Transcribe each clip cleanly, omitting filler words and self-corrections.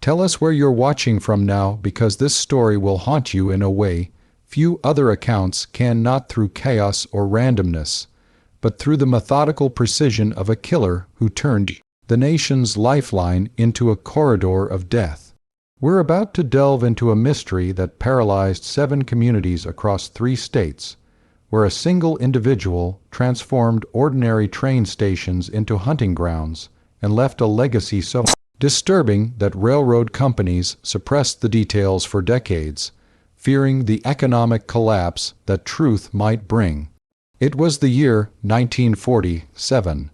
Tell us where you're watching from now, because this story will haunt you in a way few other accounts can, not through chaos or randomness, but through the methodical precision of a killer who turned the nation's lifeline into a corridor of death. We're about to delve into a mystery that paralyzed 7 communities across 3 states, where a single individual transformed ordinary train stations into hunting grounds and left a legacy so disturbing that railroad companies suppressed the details for decades, fearing the economic collapse that truth might bring. It was the year 1947.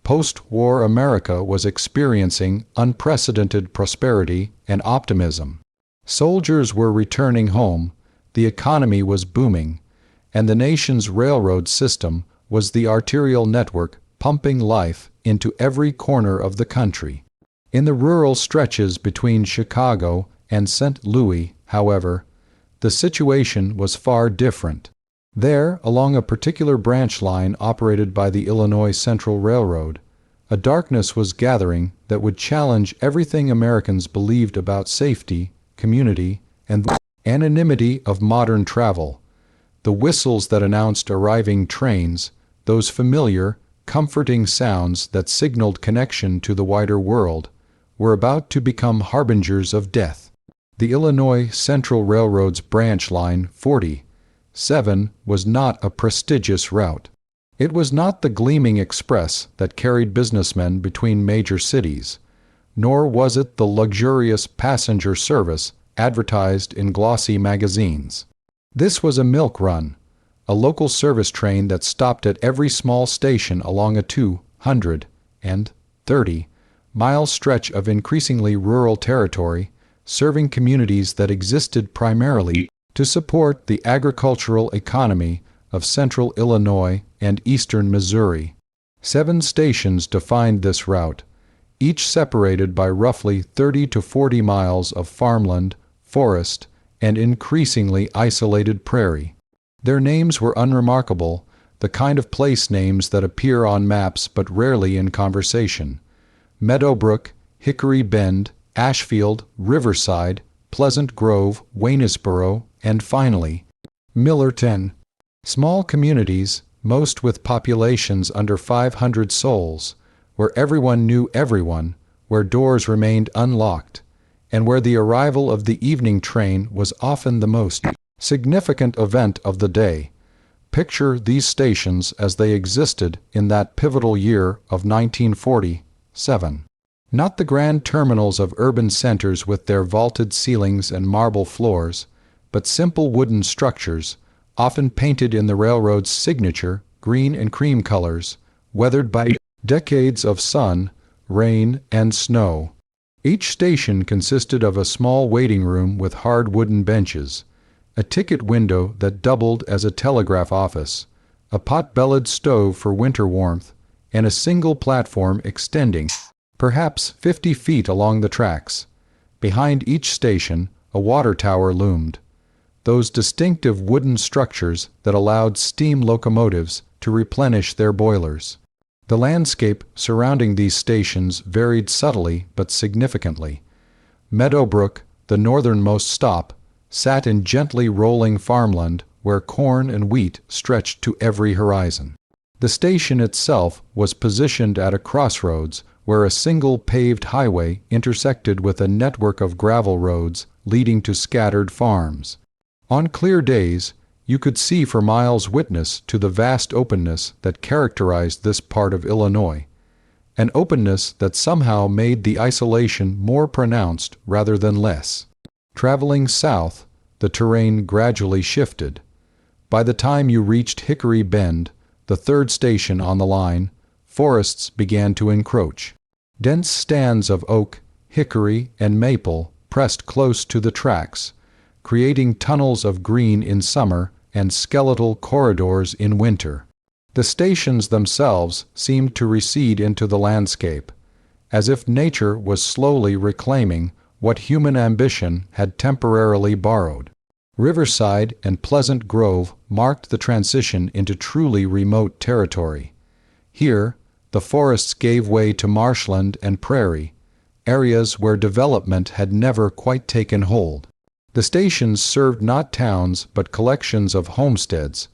Post-war America was experiencing unprecedented prosperity and optimism. Soldiers were returning home, the economy was booming, and the nation's railroad system was the arterial network pumping life into every corner of the country. In the rural stretches between Chicago and St. Louis, however, the situation was far different. There, along a particular branch line operated by the Illinois Central Railroad, a darkness was gathering that would challenge everything Americans believed about safety, community, and the anonymity of modern travel. The whistles that announced arriving trains, those familiar, comforting sounds that signaled connection to the wider world, were about to become harbingers of death. The Illinois Central Railroad's branch line 47 was not a prestigious route. It was not the gleaming express that carried businessmen between major cities, nor was it the luxurious passenger service advertised in glossy magazines. This was a milk run, a local service train that stopped at every small station along a 230-mile stretch of increasingly rural territory, serving communities that existed primarily to support the agricultural economy of central Illinois and eastern Missouri. 7 stations defined this route, each separated by roughly 30 to 40 miles of farmland, forest, and increasingly isolated prairie. Their names were unremarkable, the kind of place names that appear on maps but rarely in conversation: Meadowbrook, Hickory Bend, Ashfield, Riverside, Pleasant Grove, Waynesboro, and finally, Millerton. Small communities, most with populations under 500 souls, where everyone knew everyone, where doors remained unlocked, and where the arrival of the evening train was often the most significant event of the day. Picture these stations as they existed in that pivotal year of 1947. Not the grand terminals of urban centers with their vaulted ceilings and marble floors, but simple wooden structures, often painted in the railroad's signature green and cream colors, weathered by decades of sun, rain, and snow. Each station consisted of a small waiting room with hard wooden benches, a ticket window that doubled as a telegraph office, a pot-bellied stove for winter warmth, and a single platform extending perhaps 50 feet along the tracks. Behind each station, a water tower loomed, those distinctive wooden structures that allowed steam locomotives to replenish their boilers. The landscape surrounding these stations varied subtly but significantly. Meadowbrook, the northernmost stop, sat in gently rolling farmland where corn and wheat stretched to every horizon. The station itself was positioned at a crossroads where a single paved highway intersected with a network of gravel roads leading to scattered farms. On clear days, you could see for miles witness to the vast openness that characterized this part of Illinois, an openness that somehow made the isolation more pronounced rather than less. Traveling south, the terrain gradually shifted. By the time you reached Hickory Bend, the 3rd station on the line, forests began to encroach. Dense stands of oak, hickory, and maple pressed close to the tracks, creating tunnels of green in summer and skeletal corridors in winter. The stations themselves seemed to recede into the landscape, as if nature was slowly reclaiming what human ambition had temporarily borrowed. Riverside and Pleasant Grove marked the transition into truly remote territory. Here, the forests gave way to marshland and prairie, areas where development had never quite taken hold. The stations served not towns but collections of homesteads,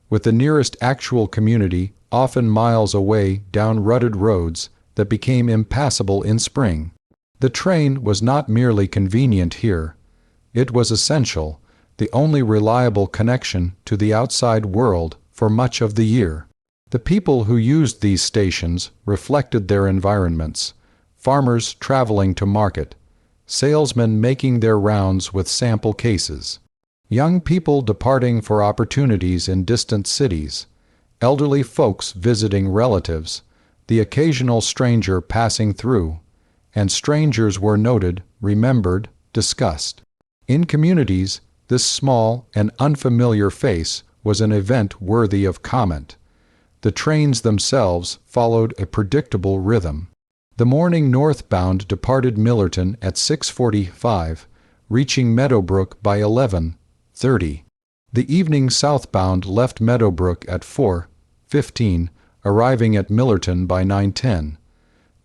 with the nearest actual community often miles away down rutted roads that became impassable in spring. The train was not merely convenient here. It was essential, the only reliable connection to the outside world for much of the year. The people who used these stations reflected their environments: farmers traveling to market, salesmen making their rounds with sample cases, young people departing for opportunities in distant cities, elderly folks visiting relatives, the occasional stranger passing through, and strangers were noted, remembered, discussed. In communities, this small and unfamiliar face was an event worthy of comment. The trains themselves followed a predictable rhythm. The morning northbound departed Millerton at 6:45, reaching Meadowbrook by 11:30. The evening southbound left Meadowbrook at 4:15, arriving at Millerton by 9:10.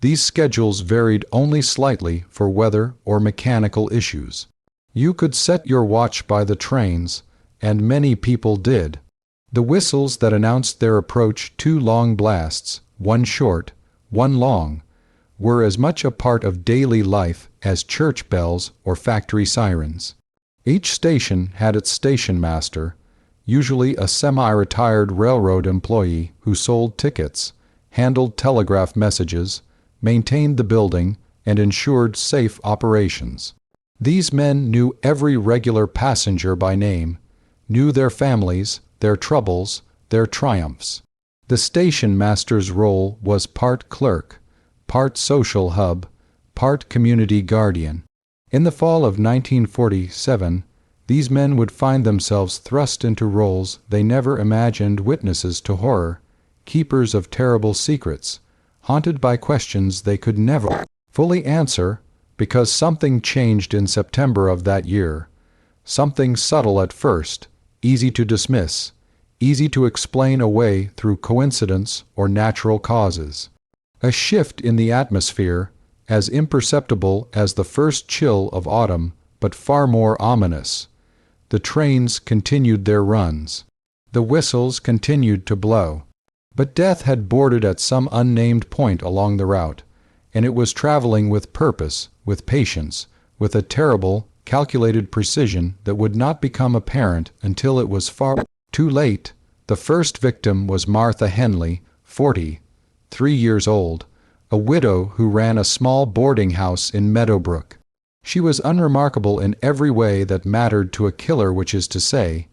These schedules varied only slightly for weather or mechanical issues. You could set your watch by the trains, and many people did. The whistles that announced their approach, 2 long blasts, 1 short, 1 long, were as much a part of daily life as church bells or factory sirens. Each station had its station master, usually a semi-retired railroad employee who sold tickets, handled telegraph messages, maintained the building, and ensured safe operations. These men knew every regular passenger by name, knew their families, their troubles, their triumphs. The station master's role was part clerk, part social hub, part community guardian. In the fall of 1947, these men would find themselves thrust into roles they never imagined: witnesses to horror, keepers of terrible secrets, haunted by questions they could never fully answer because something changed in September of that year, something subtle at first, easy to dismiss, easy to explain away through coincidence or natural causes. A shift in the atmosphere, as imperceptible as the first chill of autumn, but far more ominous. The trains continued their runs. The whistles continued to blow. But death had boarded at some unnamed point along the route, and it was traveling with purpose, with patience, with a terrible, calculated precision that would not become apparent until it was far too late. The first victim was Martha Henley, 43 years old, a widow who ran a small boarding house in Meadowbrook. She was unremarkable in every way that mattered to a killer, which is to say,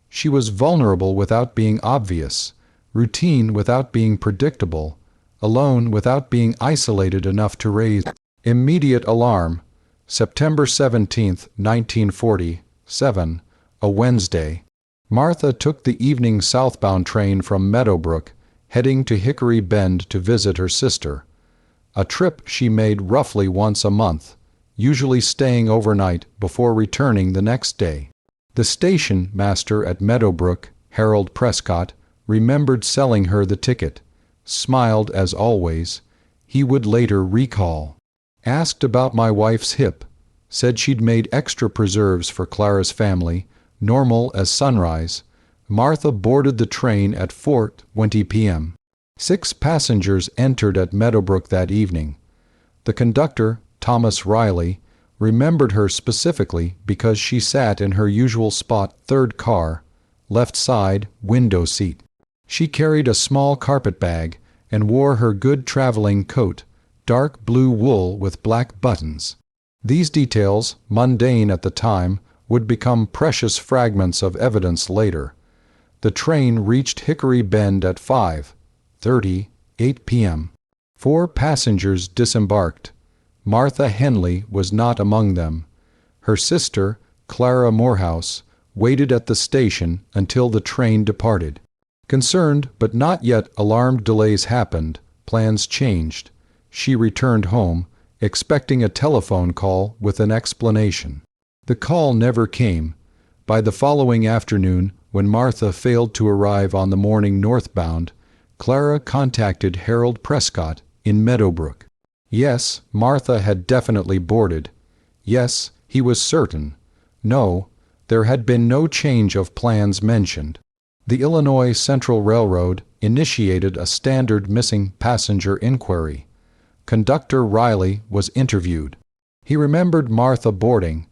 she was vulnerable without being obvious, routine without being predictable, alone without being isolated enough to raise immediate alarm. September 17, 1947, a Wednesday. Martha took the evening southbound train from Meadowbrook, heading to Hickory Bend to visit her sister, a trip she made roughly once a month, usually staying overnight before returning the next day. The station master at Meadowbrook, Harold Prescott, remembered selling her the ticket, smiled as always. He would later recall. Asked about my wife's hip, said she'd made extra preserves for Clara's family, normal as sunrise. Martha boarded the train at 4:20 p.m. 6 passengers entered at Meadowbrook that evening. The conductor, Thomas Riley, remembered her specifically because she sat in her usual spot, third car, left side, window seat. She carried a small carpet bag and wore her good traveling coat, dark blue wool with black buttons. These details, mundane at the time, would become precious fragments of evidence later. The train reached Hickory Bend at 5:38 p.m. 4 passengers disembarked. Martha Henley was not among them. Her sister, Clara Morehouse, waited at the station until the train departed. Concerned but not yet alarmed, delays happened, plans changed. She returned home, expecting a telephone call with an explanation. The call never came. By the following afternoon, when Martha failed to arrive on the morning northbound, Clara contacted Harold Prescott in Meadowbrook. Yes, Martha had definitely boarded. Yes, he was certain. No, there had been no change of plans mentioned. The Illinois Central Railroad initiated a standard missing passenger inquiry. Conductor Riley was interviewed. He remembered Martha boarding.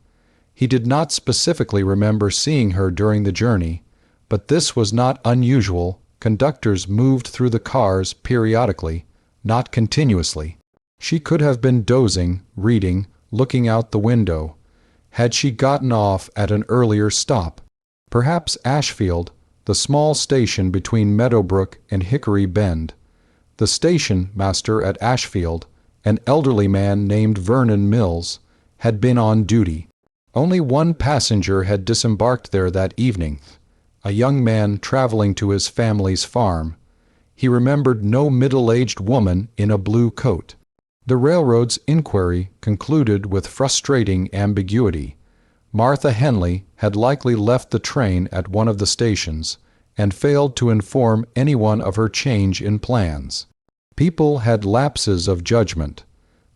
He did not specifically remember seeing her during the journey, but this was not unusual. Conductors moved through the cars periodically, not continuously. She could have been dozing, reading, looking out the window. Had she gotten off at an earlier stop? Perhaps Ashfield, the small station between Meadowbrook and Hickory Bend. The station master at Ashfield, an elderly man named Vernon Mills, had been on duty. Only one passenger had disembarked there that evening, a young man traveling to his family's farm. He remembered no middle-aged woman in a blue coat. The railroad's inquiry concluded with frustrating ambiguity. Martha Henley had likely left the train at one of the stations and failed to inform anyone of her change in plans. People had lapses of judgment.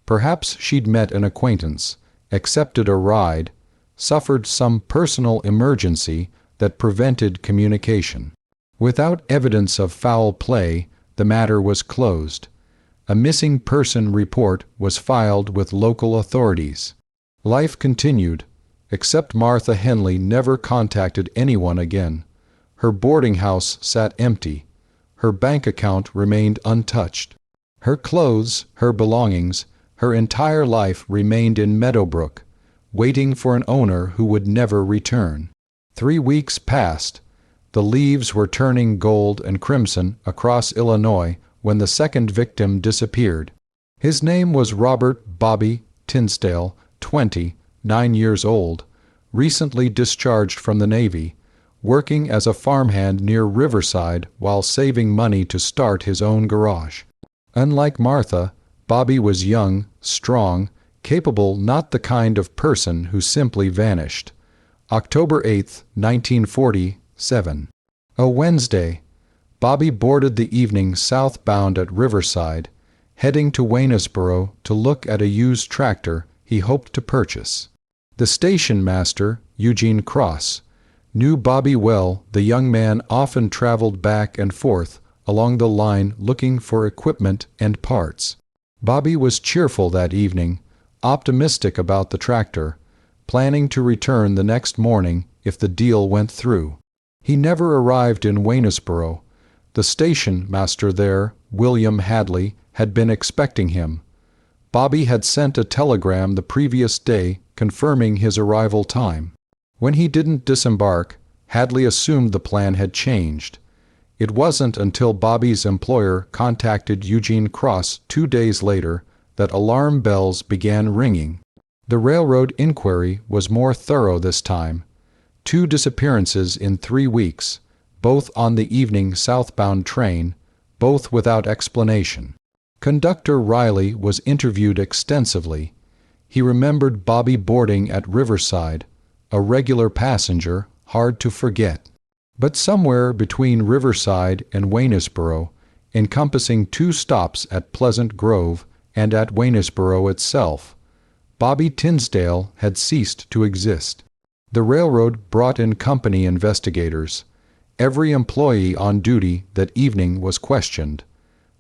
Perhaps she'd met an acquaintance, accepted a ride, suffered some personal emergency that prevented communication. Without evidence of foul play, the matter was closed. A missing person report was filed with local authorities. Life continued, except Martha Henley never contacted anyone again. Her boarding house sat empty. Her bank account remained untouched. Her clothes, her belongings, her entire life remained in Meadowbrook, waiting for an owner who would never return. 3 weeks passed. The leaves were turning gold and crimson across Illinois when the second victim disappeared. His name was Robert Bobby Tinsdale, 29 years old, recently discharged from the Navy, working as a farmhand near Riverside while saving money to start his own garage. Unlike Martha, Bobby was young, strong, capable, not the kind of person who simply vanished. October 8, 1947. A Wednesday. Bobby boarded the evening southbound at Riverside, heading to Waynesboro to look at a used tractor he hoped to purchase. The station master, Eugene Cross, knew Bobby well. The young man often traveled back and forth along the line looking for equipment and parts. Bobby was cheerful that evening, optimistic about the tractor, planning to return the next morning if the deal went through. He never arrived in Waynesboro. The station master there, William Hadley, had been expecting him. Bobby had sent a telegram the previous day confirming his arrival time. When he didn't disembark, Hadley assumed the plan had changed. It wasn't until Bobby's employer contacted Eugene Cross 2 days later that alarm bells began ringing. The railroad inquiry was more thorough this time. 2 disappearances in 3 weeks, both on the evening southbound train, both without explanation. Conductor Riley was interviewed extensively. He remembered Bobby boarding at Riverside, a regular passenger, hard to forget. But somewhere between Riverside and Waynesboro, encompassing 2 stops at Pleasant Grove and at Waynesboro itself, Bobby Tinsdale had ceased to exist. The railroad brought in company investigators. Every employee on duty that evening was questioned.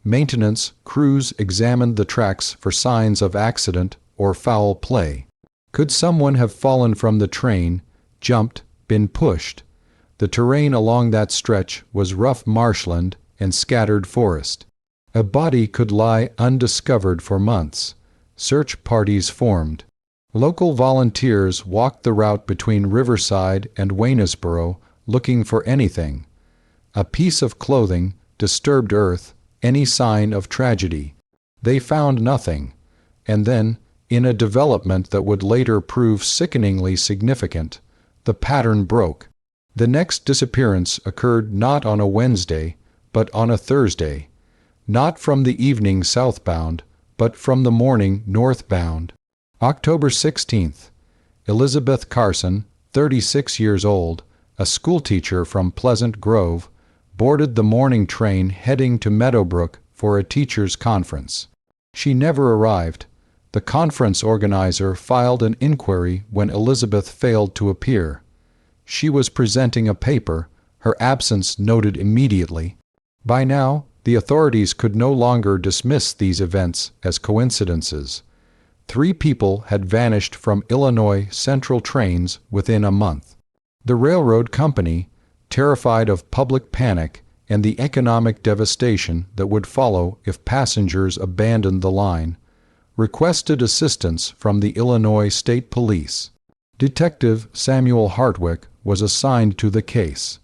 Maintenance crews examined the tracks for signs of accident or foul play. Could someone have fallen from the train, jumped, been pushed? The terrain along that stretch was rough marshland and scattered forest. A body could lie undiscovered for months. Search parties formed. Local volunteers walked the route between Riverside and Waynesboro looking for anything. A piece of clothing, disturbed earth, any sign of tragedy. They found nothing. And then, in a development that would later prove sickeningly significant, the pattern broke. The next disappearance occurred not on a Wednesday, but on a Thursday. Not from the evening southbound, but from the morning northbound. October 16th. Elizabeth Carson, 36 years old, a schoolteacher from Pleasant Grove, boarded the morning train heading to Meadowbrook for a teachers' conference. She never arrived. The conference organizer filed an inquiry when Elizabeth failed to appear. She was presenting a paper, her absence noted immediately. By now, the authorities could no longer dismiss these events as coincidences. 3 people had vanished from Illinois Central trains within a month. The railroad company, terrified of public panic and the economic devastation that would follow if passengers abandoned the line, requested assistance from the Illinois State Police. Detective Samuel Hartwick was assigned to the case.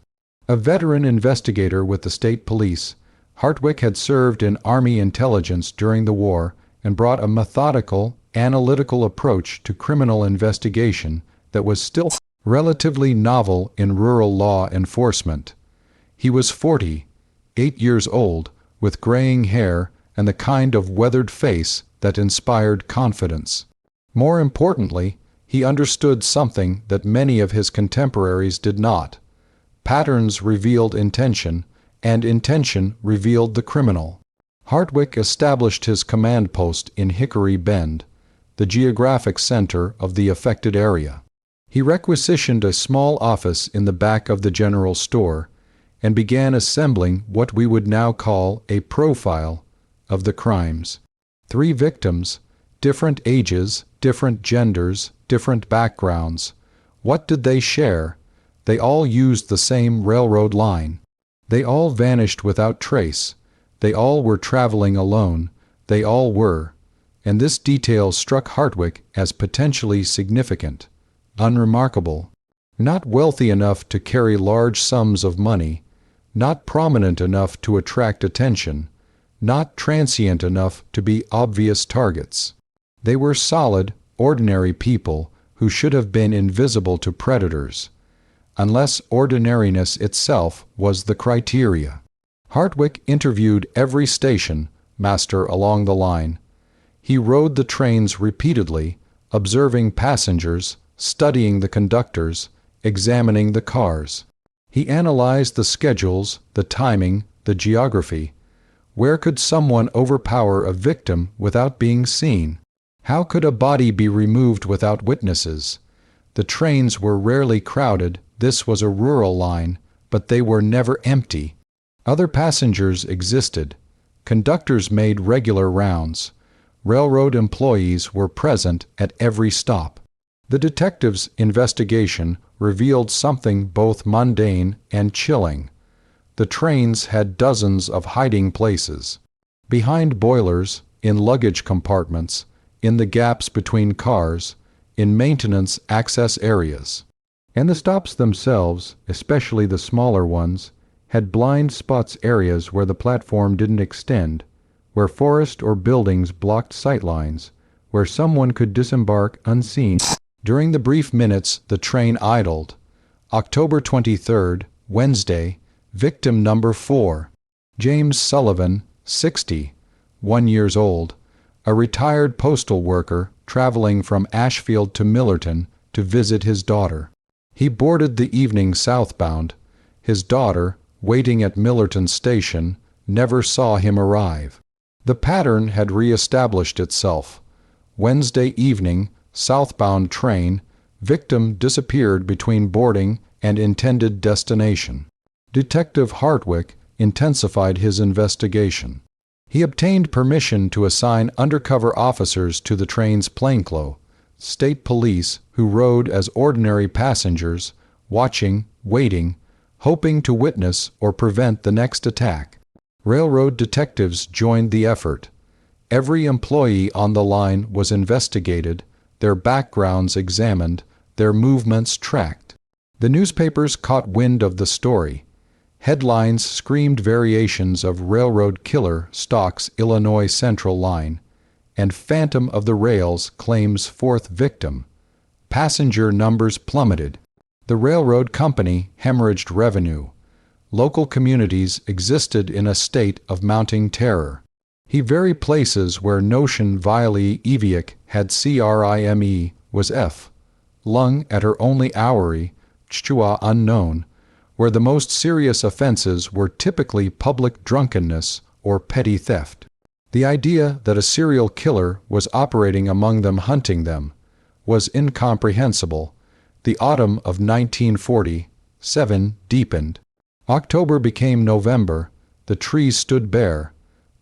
A veteran investigator with the state police, Hartwick had served in Army intelligence during the war and brought a methodical, analytical approach to criminal investigation that was still relatively novel in rural law enforcement. He was 48 years old, with graying hair and the kind of weathered face that inspired confidence. More importantly, he understood something that many of his contemporaries did not. Patterns revealed intention, and intention revealed the criminal. Hartwick established his command post in Hickory Bend, the geographic center of the affected area. He requisitioned a small office in the back of the general store and began assembling what we would now call a profile of the crimes. 3 victims, different ages, different genders, different backgrounds. What did they share? They all used the same railroad line. They all vanished without trace. They all were traveling alone. They all were. And this detail struck Hartwick as potentially significant, unremarkable. Not wealthy enough to carry large sums of money, not prominent enough to attract attention, not transient enough to be obvious targets. They were solid, ordinary people who should have been invisible to predators, unless ordinariness itself was the criteria. Hartwick interviewed every station master along the line. He rode the trains repeatedly, observing passengers, studying the conductors, examining the cars. He analyzed the schedules, the timing, the geography. Where could someone overpower a victim without being seen? How could a body be removed without witnesses? The trains were rarely crowded. This was a rural line, but they were never empty. Other passengers existed. Conductors made regular rounds. Railroad employees were present at every stop. The detective's investigation revealed something both mundane and chilling. The trains had dozens of hiding places. Behind boilers, in luggage compartments, in the gaps between cars, in maintenance access areas. And the stops themselves, especially the smaller ones, had blind spots, areas where the platform didn't extend, where forest or buildings blocked sightlines, where someone could disembark unseen. During the brief minutes the train idled. October 23rd, Wednesday, victim number 4, James Sullivan, 61 years old, a retired postal worker traveling from Ashfield to Millerton to visit his daughter. He boarded the evening southbound. His daughter, waiting at Millerton Station, never saw him arrive. The pattern had re-established itself. Wednesday evening, southbound train, victim disappeared between boarding and intended destination. Detective Hartwick intensified his investigation. He obtained permission to assign undercover officers to the train's plainclothes, state police who rode as ordinary passengers, watching, waiting, hoping to witness or prevent the next attack. Railroad detectives joined the effort. Every employee on the line was investigated, their backgrounds examined, their movements tracked. The newspapers caught wind of the story. Headlines screamed variations of "Railroad Killer Stalks Illinois Central Line," and "Phantom of the Rails Claims 4th Victim." Passenger numbers plummeted. The railroad company hemorrhaged revenue. Local communities existed in a state of mounting terror. The very places where notion vile evic had crime was f. lung at her only houri, chua unknown, where the most serious offenses were typically public drunkenness or petty theft. The idea that a serial killer was operating among them hunting them was incomprehensible. The autumn of 1947 deepened. October became November. The trees stood bare.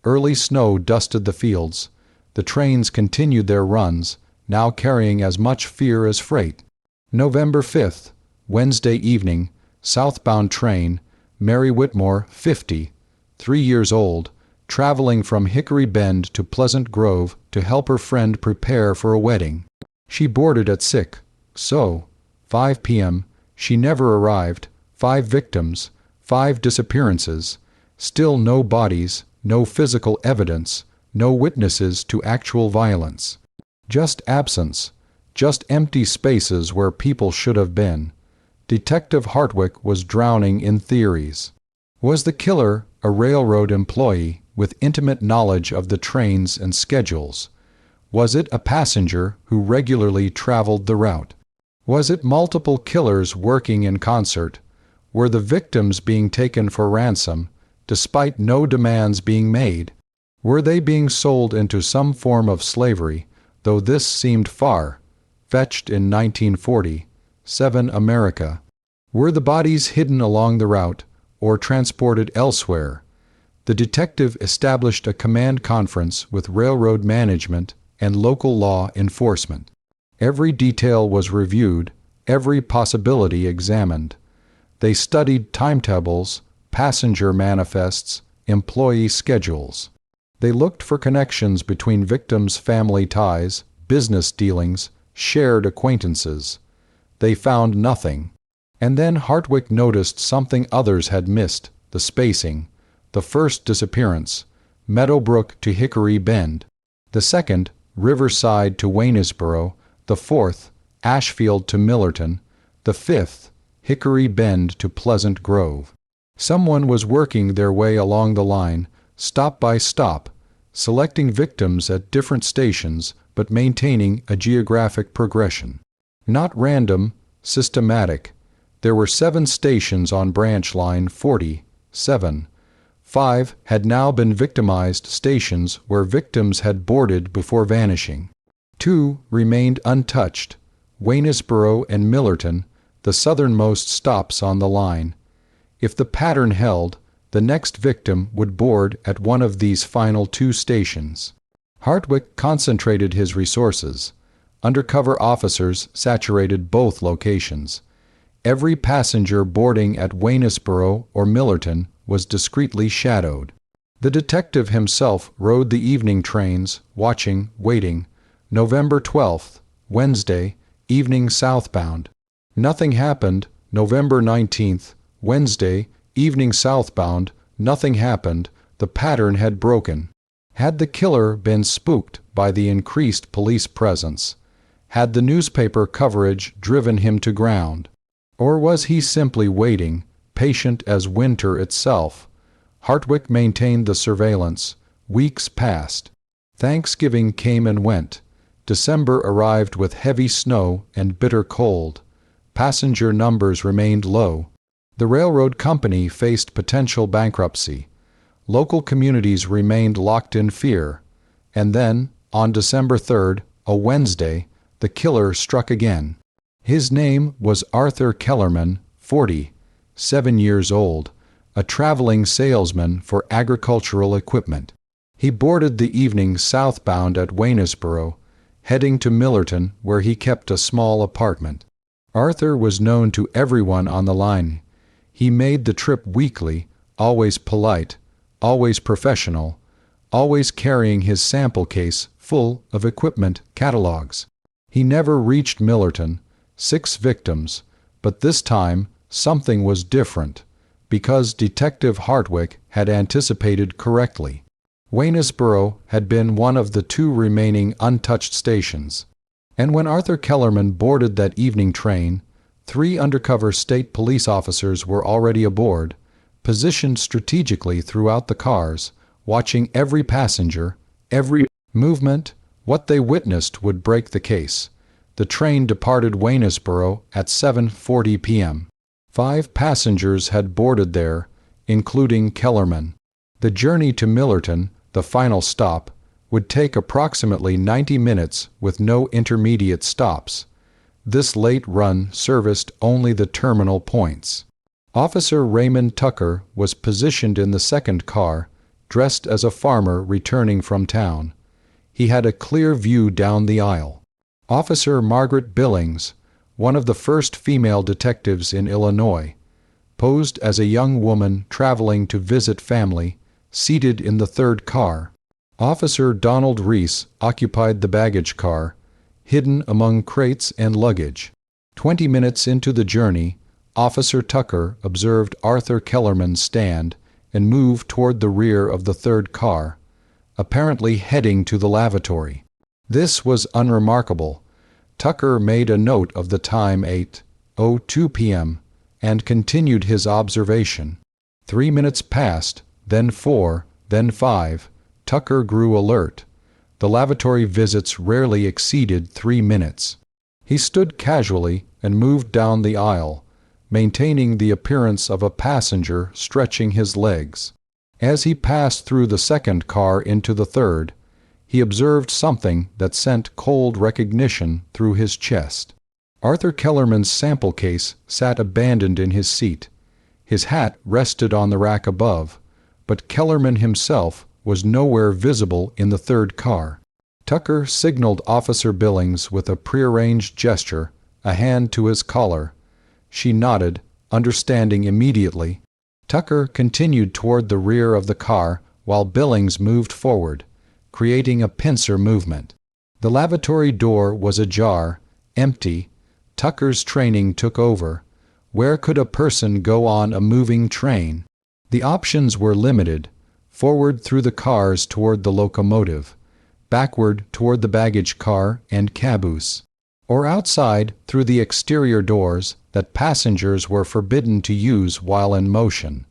Early snow dusted the fields. The trains continued their runs, now carrying as much fear as freight. November 5th, Wednesday evening, southbound train, Mary Whitmore, 50, 3 years old, traveling from Hickory Bend to Pleasant Grove to help her friend prepare for a wedding. She boarded at 5 p.m. She never arrived. 5 victims, 5 disappearances, still no bodies, no physical evidence, no witnesses to actual violence. Just absence, just empty spaces where people should have been. Detective Hartwick was drowning in theories. Was the killer a railroad employee with intimate knowledge of the trains and schedules? Was it a passenger who regularly traveled the route? Was it multiple killers working in concert? Were the victims being taken for ransom, despite no demands being made? Were they being sold into some form of slavery, though this seemed far-fetched in 1947 America? Were the bodies hidden along the route or transported elsewhere? The detective established a command conference with railroad management and local law enforcement. Every detail was reviewed, every possibility examined. They studied timetables, passenger manifests, employee schedules. They looked for connections between victims' family ties, business dealings, shared acquaintances. They found nothing. And then Hartwick noticed something others had missed: the spacing. The first disappearance, Meadowbrook to Hickory Bend. The second, Riverside to Waynesboro. The fourth, Ashfield to Millerton. The fifth, Hickory Bend to Pleasant Grove. Someone was working their way along the line, stop by stop, selecting victims at different stations but maintaining a geographic progression. Not random, systematic. There were 7 stations on branch line 47. 5 had now been victimized stations where victims had boarded before vanishing. 2 remained untouched, Waynesboro and Millerton, the southernmost stops on the line. If the pattern held, the next victim would board at one of these final 2 stations. Hartwick concentrated his resources. Undercover officers saturated both locations. Every passenger boarding at Waynesboro or Millerton was discreetly shadowed. The detective himself rode the evening trains, watching, waiting. November 12th, Wednesday, evening southbound. Nothing happened. November 19th, Wednesday, evening southbound. Nothing happened. The pattern had broken. Had the killer been spooked by the increased police presence? Had the newspaper coverage driven him to ground? Or was he simply waiting, patient as winter itself? Hartwick maintained the surveillance. Weeks passed. Thanksgiving came and went. December arrived with heavy snow and bitter cold. Passenger numbers remained low. The railroad company faced potential bankruptcy. Local communities remained locked in fear. And then, on December 3rd, a Wednesday, the killer struck again. His name was Arthur Kellerman, 47 years old, a traveling salesman for agricultural equipment. He boarded the evening southbound at Waynesboro, heading to Millerton, where he kept a small apartment. Arthur was known to everyone on the line. He made the trip weekly, always polite, always professional, always carrying his sample case full of equipment catalogs. He never reached Millerton. 6 victims, but this time something was different, because Detective Hartwick had anticipated correctly. Waynesboro had been one of the 2 remaining untouched stations, and when Arthur Kellerman boarded that evening train, 3 undercover state police officers were already aboard, positioned strategically throughout the cars, watching every passenger, every movement. What they witnessed would break the case. The train departed Waynesboro at 7:40 p.m. 5 passengers had boarded there, including Kellerman. The journey to Millerton the final stop, would take approximately 90 minutes with no intermediate stops. This late run serviced only the terminal points. Officer Raymond Tucker was positioned in the second car, dressed as a farmer returning from town. He had a clear view down the aisle. Officer Margaret Billings, one of the first female detectives in Illinois, posed as a young woman traveling to visit family, seated in the third car. Officer Donald Reese occupied the baggage car, hidden among crates and luggage. 20 minutes into the journey, Officer Tucker observed Arthur Kellerman stand and move toward the rear of the third car, apparently heading to the lavatory. This was unremarkable. Tucker made a note of the time 8:02 p.m. and continued his observation. 3 minutes passed, then 4, then 5. Tucker grew alert. The lavatory visits rarely exceeded 3 minutes. He stood casually and moved down the aisle, maintaining the appearance of a passenger stretching his legs. As he passed through the second car into the third, he observed something that sent cold recognition through his chest. Arthur Kellerman's sample case sat abandoned in his seat. His hat rested on the rack above, but Kellerman himself was nowhere visible in the third car. Tucker signaled Officer Billings with a prearranged gesture, a hand to his collar. She nodded, understanding immediately. Tucker continued toward the rear of the car while Billings moved forward, creating a pincer movement. The lavatory door was ajar, empty. Tucker's training took over. Where could a person go on a moving train? The options were limited: forward through the cars toward the locomotive, backward toward the baggage car and caboose, or outside through the exterior doors that passengers were forbidden to use while in motion.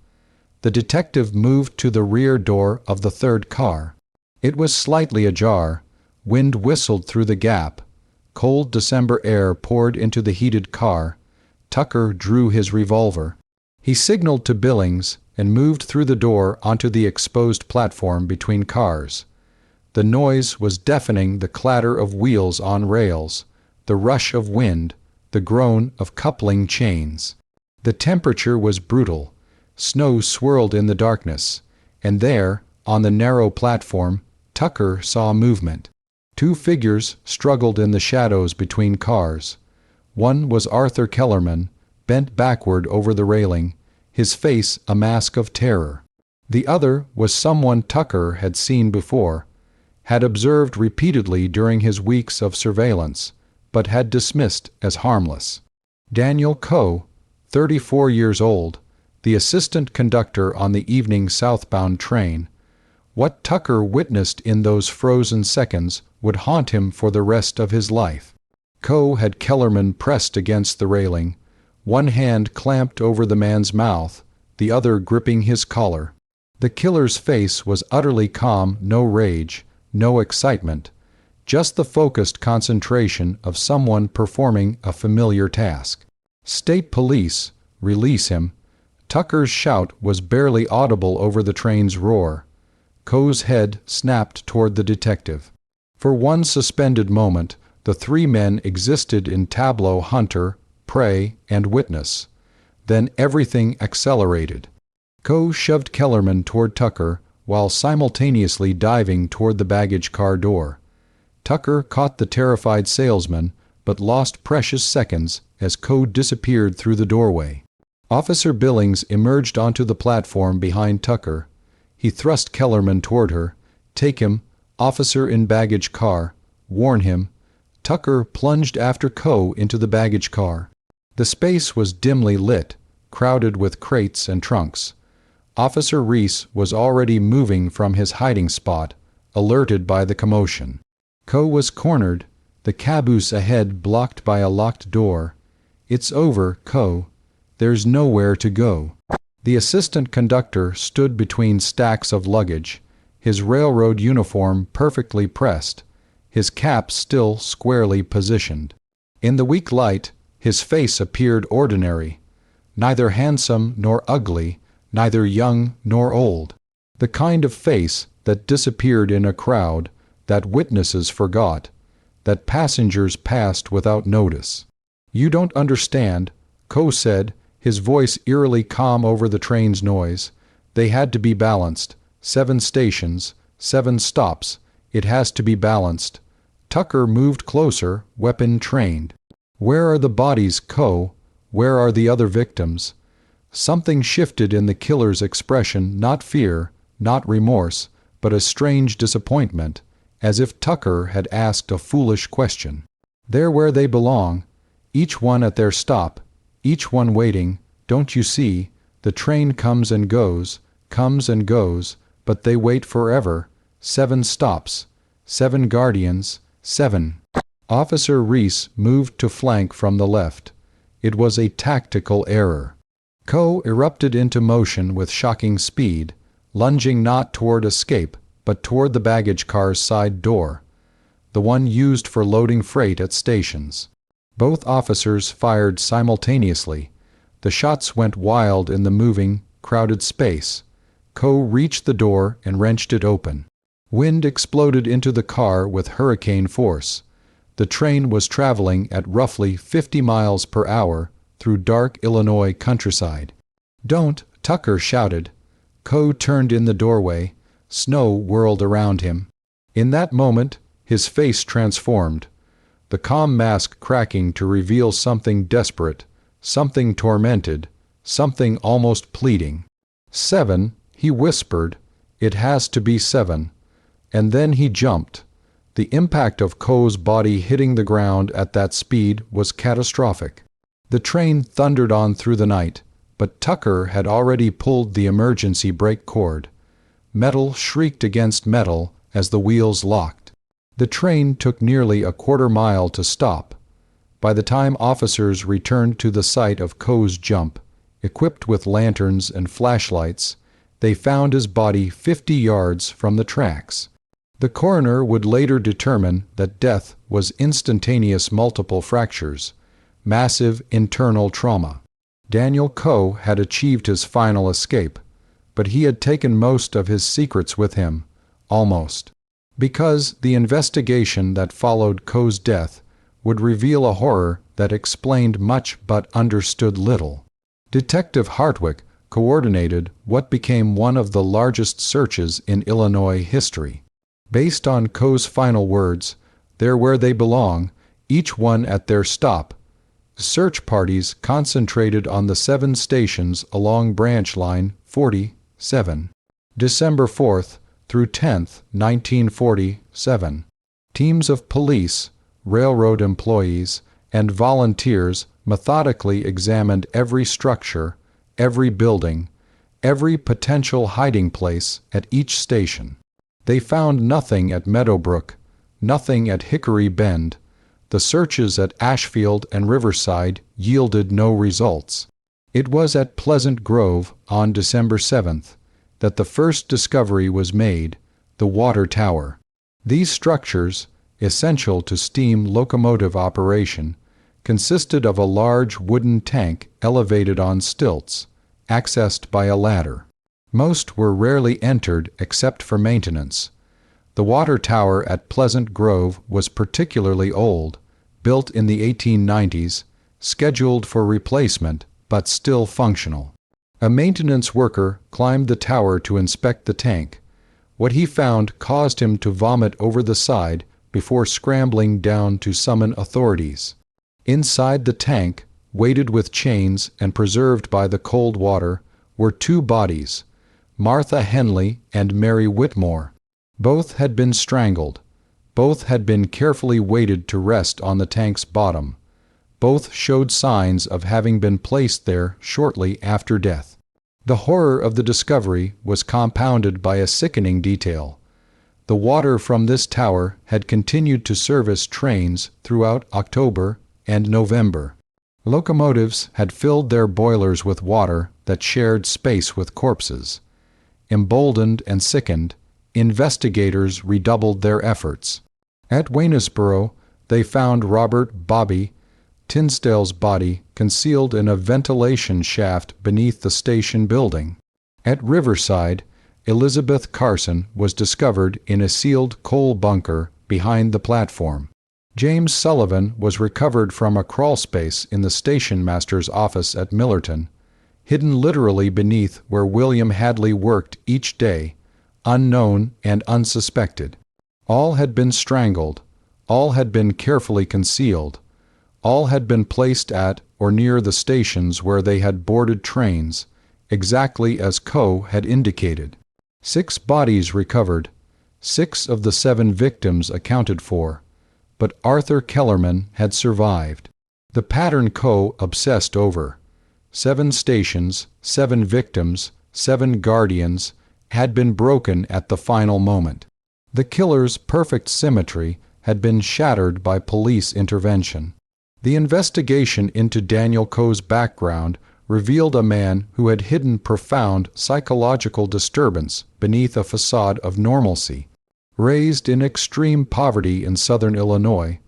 The detective moved to the rear door of the third car. It was slightly ajar. Wind whistled through the gap. Cold December air poured into the heated car. Tucker drew his revolver. He signaled to Billings and moved through the door onto the exposed platform between cars. The noise was deafening: the clatter of wheels on rails, the rush of wind, the groan of coupling chains. The temperature was brutal. Snow swirled in the darkness, and there, on the narrow platform, Tucker saw movement. 2 figures struggled in the shadows between cars. One was Arthur Kellerman, bent backward over the railing, his face a mask of terror. The other was someone Tucker had seen before, had observed repeatedly during his weeks of surveillance, but had dismissed as harmless. Daniel Coe, 34 years old, the assistant conductor on the evening southbound train. What Tucker witnessed in those frozen seconds would haunt him for the rest of his life. Coe had Kellerman pressed against the railing, one hand clamped over the man's mouth, the other gripping his collar. The killer's face was utterly calm, no rage, no excitement, just the focused concentration of someone performing a familiar task. "State police, release him." Tucker's shout was barely audible over the train's roar. Coe's head snapped toward the detective. For one suspended moment, the 3 men existed in tableau: hunter, prey, and witness. Then everything accelerated. Coe shoved Kellerman toward Tucker while simultaneously diving toward the baggage car door. Tucker caught the terrified salesman, but lost precious seconds as Coe disappeared through the doorway. Officer Billings emerged onto the platform behind Tucker. He thrust Kellerman toward her. "Take him, officer in baggage car. Warn him." Tucker plunged after Coe into the baggage car. The space was dimly lit, crowded with crates and trunks. Officer Reese was already moving from his hiding spot, alerted by the commotion. Coe was cornered, the caboose ahead blocked by a locked door. "It's over, Coe. There's nowhere to go." The assistant conductor stood between stacks of luggage, his railroad uniform perfectly pressed, his cap still squarely positioned. In the weak light, his face appeared ordinary, neither handsome nor ugly, neither young nor old. The kind of face that disappeared in a crowd, that witnesses forgot, that passengers passed without notice. "You don't understand," Coe said, his voice eerily calm over the train's noise. "They had to be balanced. 7 stations, 7 stops. It has to be balanced." Tucker moved closer, weapon trained. "Where are the bodies, Coe? Where are the other victims?" Something shifted in the killer's expression, not fear, not remorse, but a strange disappointment, as if Tucker had asked a foolish question. "They're where they belong, each one at their stop, each one waiting. Don't you see? The train comes and goes, but they wait forever. 7 stops, 7 guardians, 7. Officer Reese moved to flank from the left. It was a tactical error. Coe erupted into motion with shocking speed, lunging not toward escape, but toward the baggage car's side door, the one used for loading freight at stations. Both officers fired simultaneously. The shots went wild in the moving, crowded space. Coe reached the door and wrenched it open. Wind exploded into the car with hurricane force. The train was traveling at roughly 50 miles per hour through dark Illinois countryside. "Don't!" Tucker shouted. Coe turned in the doorway. Snow whirled around him. In that moment, his face transformed, the calm mask cracking to reveal something desperate, something tormented, something almost pleading. "7, he whispered. "It has to be 7. And then he jumped. The impact of Coe's body hitting the ground at that speed was catastrophic. The train thundered on through the night, but Tucker had already pulled the emergency brake cord. Metal shrieked against metal as the wheels locked. The train took nearly a quarter-mile to stop. By the time officers returned to the site of Coe's jump, equipped with lanterns and flashlights, they found his body 50 yards from the tracks. The coroner would later determine that death was instantaneous multiple fractures, massive internal trauma. Daniel Coe had achieved his final escape, but he had taken most of his secrets with him, almost. Because the investigation that followed Coe's death would reveal a horror that explained much but understood little. Detective Hartwick coordinated what became one of the largest searches in Illinois history. Based on Coe's final words, "They're where they belong, each one at their stop," search parties concentrated on the 7 stations along branch line 47. December 4th through 10th, 1947. Teams of police, railroad employees, and volunteers methodically examined every structure, every building, every potential hiding place at each station. They found nothing at Meadowbrook, nothing at Hickory Bend. The searches at Ashfield and Riverside yielded no results. It was at Pleasant Grove on December 7th that the first discovery was made, the water tower. These structures, essential to steam locomotive operation, consisted of a large wooden tank elevated on stilts, accessed by a ladder. Most were rarely entered except for maintenance. The water tower at Pleasant Grove was particularly old, built in the 1890s, scheduled for replacement, but still functional. A maintenance worker climbed the tower to inspect the tank. What he found caused him to vomit over the side before scrambling down to summon authorities. Inside the tank, weighted with chains and preserved by the cold water, were 2 bodies, Martha Henley and Mary Whitmore. Both had been strangled. Both had been carefully weighted to rest on the tank's bottom. Both showed signs of having been placed there shortly after death. The horror of the discovery was compounded by a sickening detail. The water from this tower had continued to service trains throughout October and November. Locomotives had filled their boilers with water that shared space with corpses. Emboldened and sickened, investigators redoubled their efforts. At Waynesboro, they found Robert "Bobby" Tinsdale's body concealed in a ventilation shaft beneath the station building. At Riverside, Elizabeth Carson was discovered in a sealed coal bunker behind the platform. James Sullivan was recovered from a crawlspace in the station master's office at Millerton, hidden literally beneath where William Hadley worked each day, unknown and unsuspected. All had been strangled, all had been carefully concealed, all had been placed at or near the stations where they had boarded trains, exactly as Coe had indicated. 6 bodies recovered, 6 of the 7 victims accounted for, but Arthur Kellerman had survived. The pattern Coe obsessed over, 7 stations, 7 victims, 7 guardians, had been broken at the final moment. The killer's perfect symmetry had been shattered by police intervention. The investigation into Daniel Coe's background revealed a man who had hidden profound psychological disturbance beneath a facade of normalcy. Raised in extreme poverty in southern Illinois,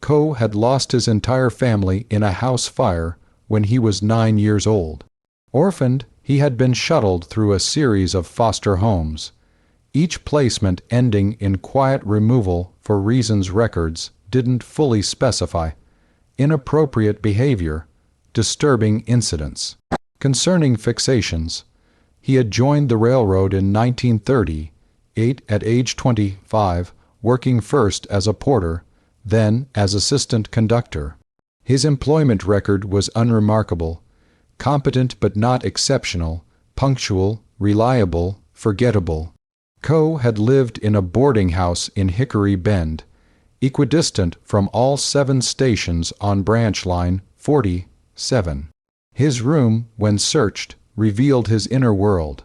Coe had lost his entire family in a house fire when he was 9 years old. Orphaned, he had been shuttled through a series of foster homes, each placement ending in quiet removal for reasons records didn't fully specify: inappropriate behavior, disturbing incidents. Concerning fixations, he had joined the railroad in 1938 at age 25, working first as a porter, then as assistant conductor. His employment record was unremarkable, competent but not exceptional, punctual, reliable, forgettable. Coe had lived in a boarding house in Hickory Bend, equidistant from all 7 stations on branch line 47. His room, when searched, revealed his inner world.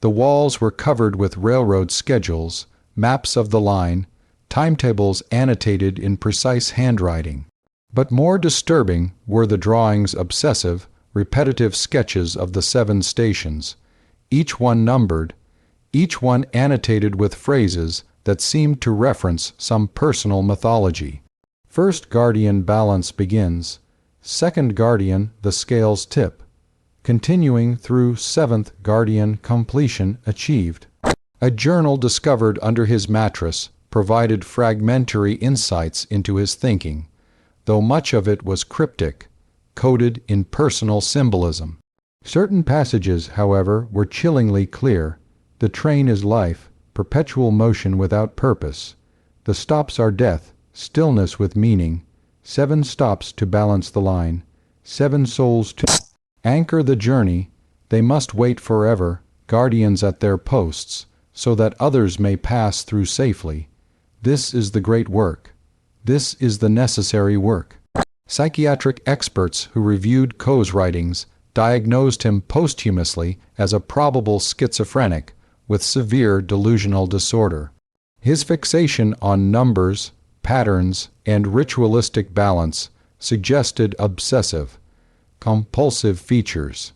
The walls were covered with railroad schedules, maps of the line, timetables annotated in precise handwriting. But more disturbing were the drawings, obsessive, repetitive sketches of the 7 stations, each one numbered, each one annotated with phrases that seemed to reference some personal mythology. First guardian balance begins, second guardian the scales tip, continuing through 7th guardian completion achieved. A journal discovered under his mattress provided fragmentary insights into his thinking, though much of it was cryptic, coded in personal symbolism. Certain passages, however, were chillingly clear. The train is life, perpetual motion without purpose. The stops are death, stillness with meaning. 7 stops to balance the line, 7 souls to anchor the journey. They must wait forever, guardians at their posts, so that others may pass through safely. This is the great work. This is the necessary work. Psychiatric experts who reviewed Coe's writings diagnosed him posthumously as a probable schizophrenic with severe delusional disorder. His fixation on numbers, patterns, and ritualistic balance suggested obsessive, compulsive features.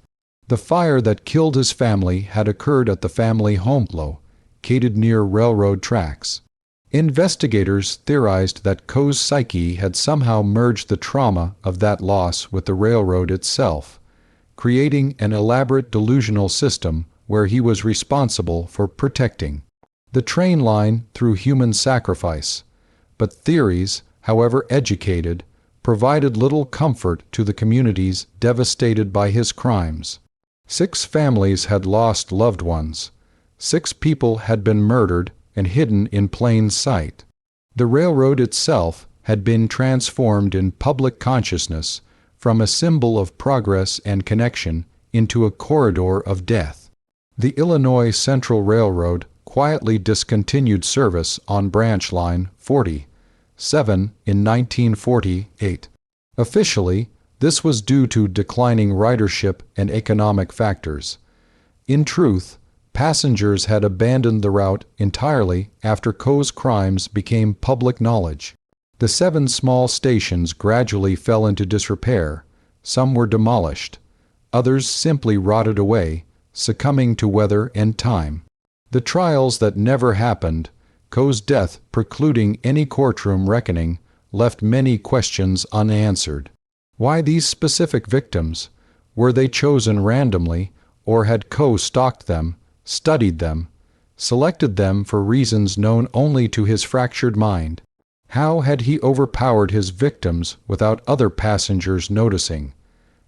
The fire that killed his family had occurred at the family home located near railroad tracks. Investigators theorized that Coe's psyche had somehow merged the trauma of that loss with the railroad itself, creating an elaborate delusional system where he was responsible for protecting the train line through human sacrifice. But theories, however educated, provided little comfort to the communities devastated by his crimes. 6 families had lost loved ones. 6 people had been murdered and hidden in plain sight. The railroad itself had been transformed in public consciousness from a symbol of progress and connection into a corridor of death. The Illinois Central Railroad quietly discontinued service on branch line 47 in 1948. Officially, this was due to declining ridership and economic factors. In truth, passengers had abandoned the route entirely after Coe's crimes became public knowledge. The 7 small stations gradually fell into disrepair. Some were demolished. Others simply rotted away, succumbing to weather and time. The trials that never happened, Coe's death precluding any courtroom reckoning, left many questions unanswered. Why these specific victims? Were they chosen randomly, or had Coe stalked them, studied them, selected them for reasons known only to his fractured mind. How had he overpowered his victims without other passengers noticing?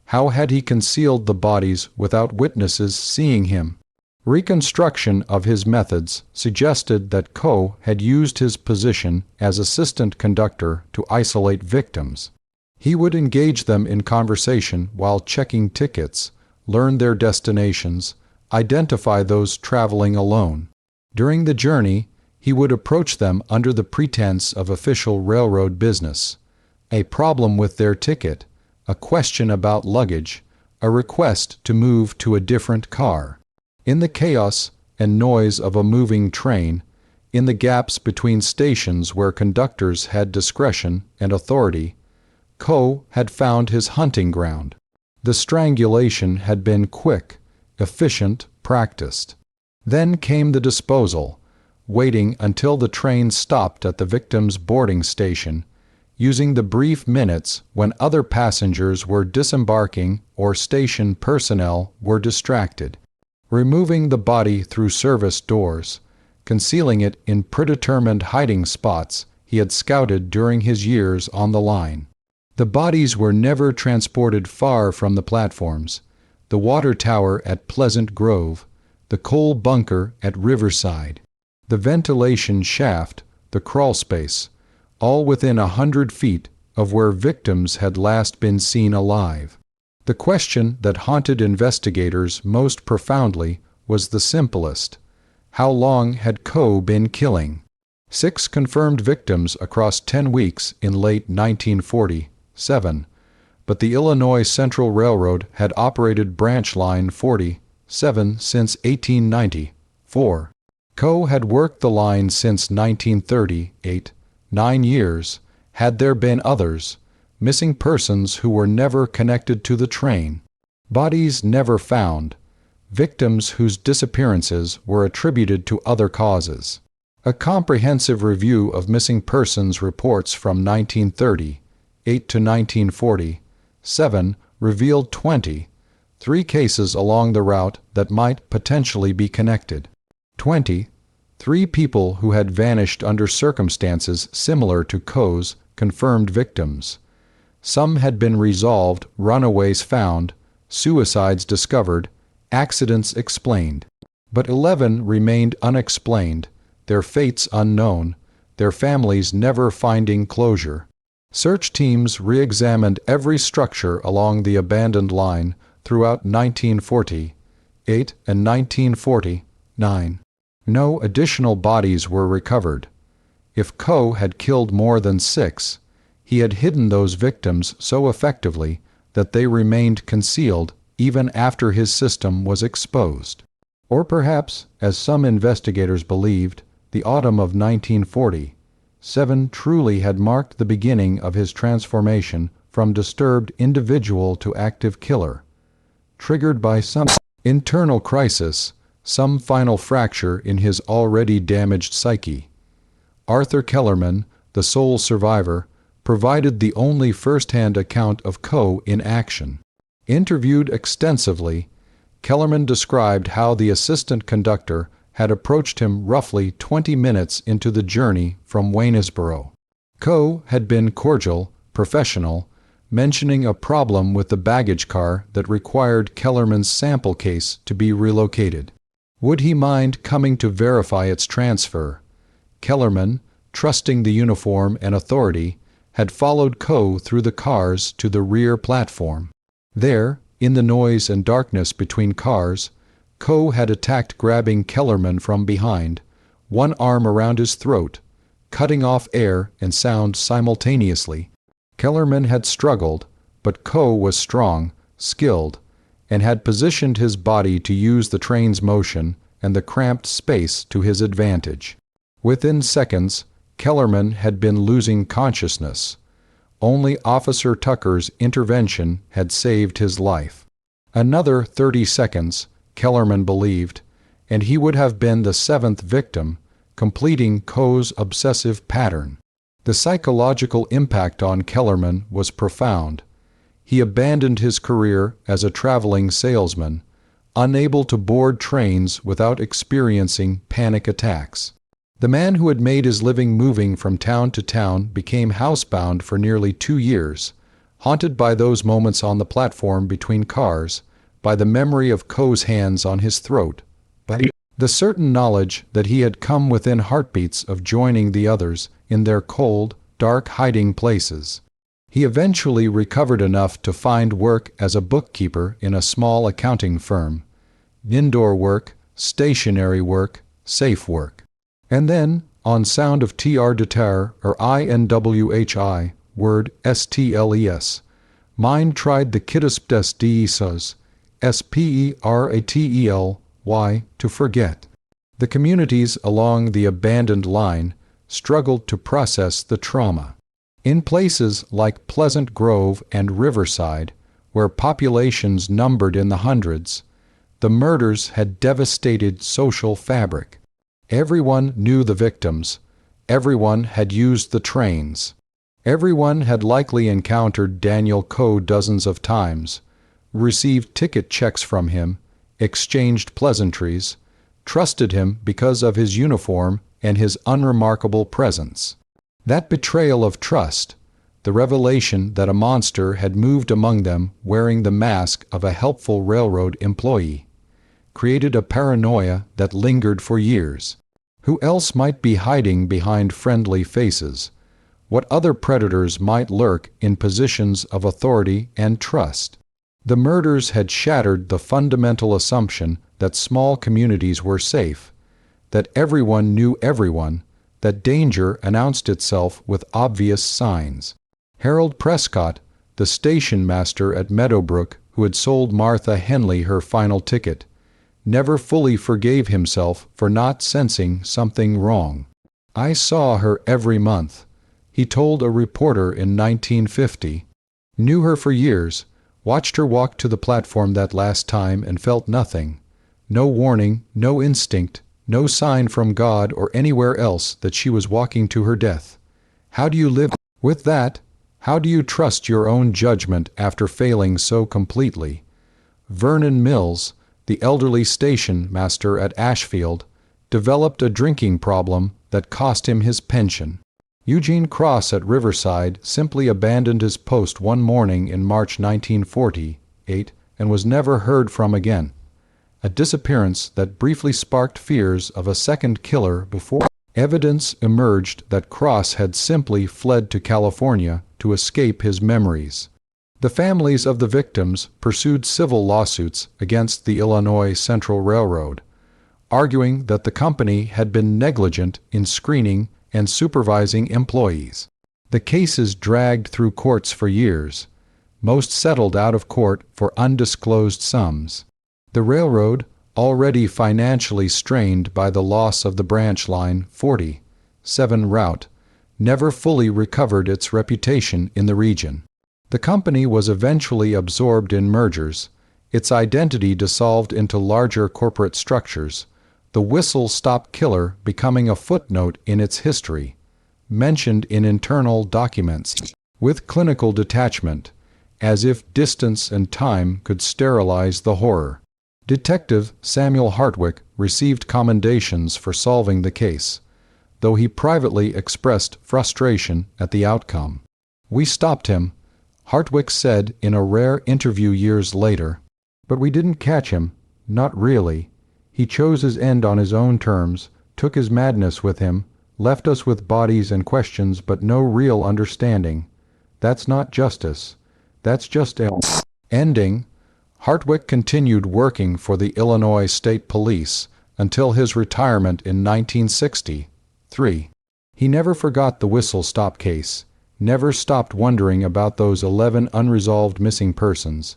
How had he concealed the bodies without witnesses seeing him? Reconstruction of his methods suggested that Coe had used his position as assistant conductor to isolate victims. He would engage them in conversation while checking tickets, learn their destinations, identify those traveling alone. During the journey, he would approach them under the pretense of official railroad business. A problem with their ticket, a question about luggage, a request to move to a different car. In the chaos and noise of a moving train, in the gaps between stations where conductors had discretion and authority, Coe had found his hunting ground. The strangulation had been quick, efficient, practiced. Then came the disposal, waiting until the train stopped at the victim's boarding station, using the brief minutes when other passengers were disembarking or station personnel were distracted, removing the body through service doors, concealing it in predetermined hiding spots he had scouted during his years on the line. The bodies were never transported far from the platforms, the water tower at Pleasant Grove, the coal bunker at Riverside, the ventilation shaft, the crawl space, all within 100 feet of where victims had last been seen alive. The question that haunted investigators most profoundly was the simplest. How long had Coe been killing? 6 confirmed victims across 10 weeks in late 1947, but the Illinois Central Railroad had operated branch line 47 since 1894. Coe had worked the line since 1938, 9 years. Had there been others? Missing persons who were never connected to the train. Bodies never found. Victims whose disappearances were attributed to other causes. A comprehensive review of missing persons reports from 1938 to 1947 revealed 23 cases along the route that might potentially be connected. 23 people who had vanished under circumstances similar to Coe's confirmed victims. Some had been resolved, runaways found, suicides discovered, accidents explained. But 11 remained unexplained, their fates unknown, their families never finding closure. Search teams re-examined every structure along the abandoned line throughout 1948 and 1949. No additional bodies were recovered. If Coe had killed more than 6, he had hidden those victims so effectively that they remained concealed even after his system was exposed. Or perhaps, as some investigators believed, the autumn of 1947 truly had marked the beginning of his transformation from disturbed individual to active killer, triggered by some internal crisis, some final fracture in his already damaged psyche. Arthur Kellerman, the sole survivor, provided the only first-hand account of Coe in action. Interviewed extensively, Kellerman described how the assistant conductor had approached him roughly 20 minutes into the journey from Waynesboro. Coe had been cordial, professional, mentioning a problem with the baggage car that required Kellerman's sample case to be relocated. Would he mind coming to verify its transfer? Kellerman, trusting the uniform and authority, had followed Coe through the cars to the rear platform. There, in the noise and darkness between cars, Coe had attacked, grabbing Kellerman from behind, one arm around his throat, cutting off air and sound simultaneously. Kellerman had struggled, but Coe was strong, skilled, and had positioned his body to use the train's motion and the cramped space to his advantage. Within seconds, Kellerman had been losing consciousness. Only Officer Tucker's intervention had saved his life. Another 30 seconds, Kellerman believed, and he would have been the 7th victim, completing Coe's obsessive pattern. The psychological impact on Kellerman was profound. He abandoned his career as a traveling salesman, unable to board trains without experiencing panic attacks. The man who had made his living moving from town to town became housebound for nearly 2 years, haunted by those moments on the platform between cars, by the memory of Coe's hands on his throat, by the certain knowledge that he had come within heartbeats of joining the others in their cold, dark hiding places. He eventually recovered enough to find work as a bookkeeper in a small accounting firm. Indoor work, stationary work, safe work. And then, on sound of Tr de terre or INWHI, word STLES, mind tried the kittisp des deisas, SPERATELY, to forget. The communities along the abandoned line struggled to process the trauma. In places like Pleasant Grove and Riverside, where populations numbered in the hundreds, the murders had devastated social fabric. Everyone knew the victims. Everyone had used the trains. Everyone had likely encountered Daniel Coe dozens of times, received ticket checks from him, exchanged pleasantries, trusted him because of his uniform and his unremarkable presence. That betrayal of trust, the revelation that a monster had moved among them wearing the mask of a helpful railroad employee, created a paranoia that lingered for years. Who else might be hiding behind friendly faces? What other predators might lurk in positions of authority and trust? The murders had shattered the fundamental assumption that small communities were safe, that everyone knew everyone, that danger announced itself with obvious signs. Harold Prescott, the station master at Meadowbrook who had sold Martha Henley her final ticket, never fully forgave himself for not sensing something wrong. "I saw her every month," he told a reporter in 1950. "Knew her for years, watched her walk to the platform that last time and felt nothing. No warning, no instinct, no sign from God or anywhere else that she was walking to her death. How do you live with that? How do you trust your own judgment after failing so completely?" Vernon Mills, the elderly station master at Ashfield, developed a drinking problem that cost him his pension. Eugene Cross at Riverside simply abandoned his post one morning in March 1948 and was never heard from again. A disappearance that briefly sparked fears of a second killer before evidence emerged that Cross had simply fled to California to escape his memories. The families of the victims pursued civil lawsuits against the Illinois Central Railroad, arguing that the company had been negligent in screening and supervising employees. The cases dragged through courts for years, most settled out of court for undisclosed sums. The railroad, already financially strained by the loss of the branch line 47 route, never fully recovered its reputation in the region. The company was eventually absorbed in mergers, its identity dissolved into larger corporate structures, the whistle-stop killer becoming a footnote in its history, mentioned in internal documents, with clinical detachment, as if distance and time could sterilize the horror. Detective Samuel Hartwick received commendations for solving the case, though he privately expressed frustration at the outcome. "We stopped him," Hartwick said in a rare interview years later, "but we didn't catch him, not really. He chose his end on his own terms, took his madness with him, left us with bodies and questions but no real understanding. That's not justice. That's just ending." Hartwick continued working for the Illinois State Police until his retirement in 1963. He never forgot the whistle-stop case, never stopped wondering about those 11 unresolved missing persons,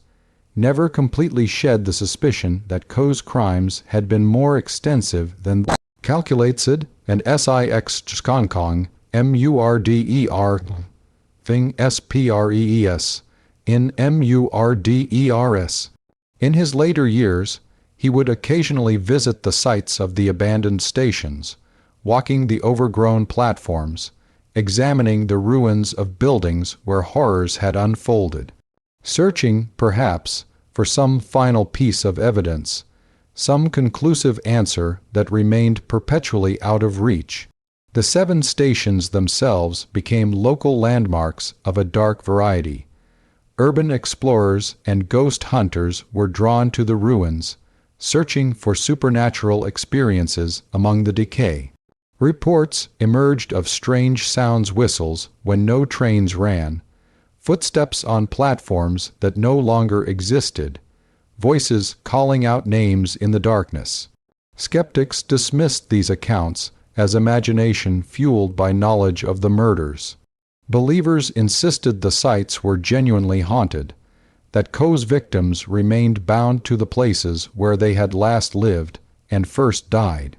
never completely shed the suspicion that Coe's crimes had been more extensive than calculated and SIX Chkonkong MURDER thing SPREES in MURDERS. In his later years, he would occasionally visit the sites of the abandoned stations, walking the overgrown platforms, examining the ruins of buildings where horrors had unfolded, searching, perhaps, for some final piece of evidence, some conclusive answer that remained perpetually out of reach. The 7 stations themselves became local landmarks of a dark variety. Urban explorers and ghost hunters were drawn to the ruins, searching for supernatural experiences among the decay. Reports emerged of strange sounds, whistles when no trains ran, footsteps on platforms that no longer existed, voices calling out names in the darkness. Skeptics dismissed these accounts as imagination fueled by knowledge of the murders. Believers insisted the sites were genuinely haunted, that Coe's victims remained bound to the places where they had last lived and first died.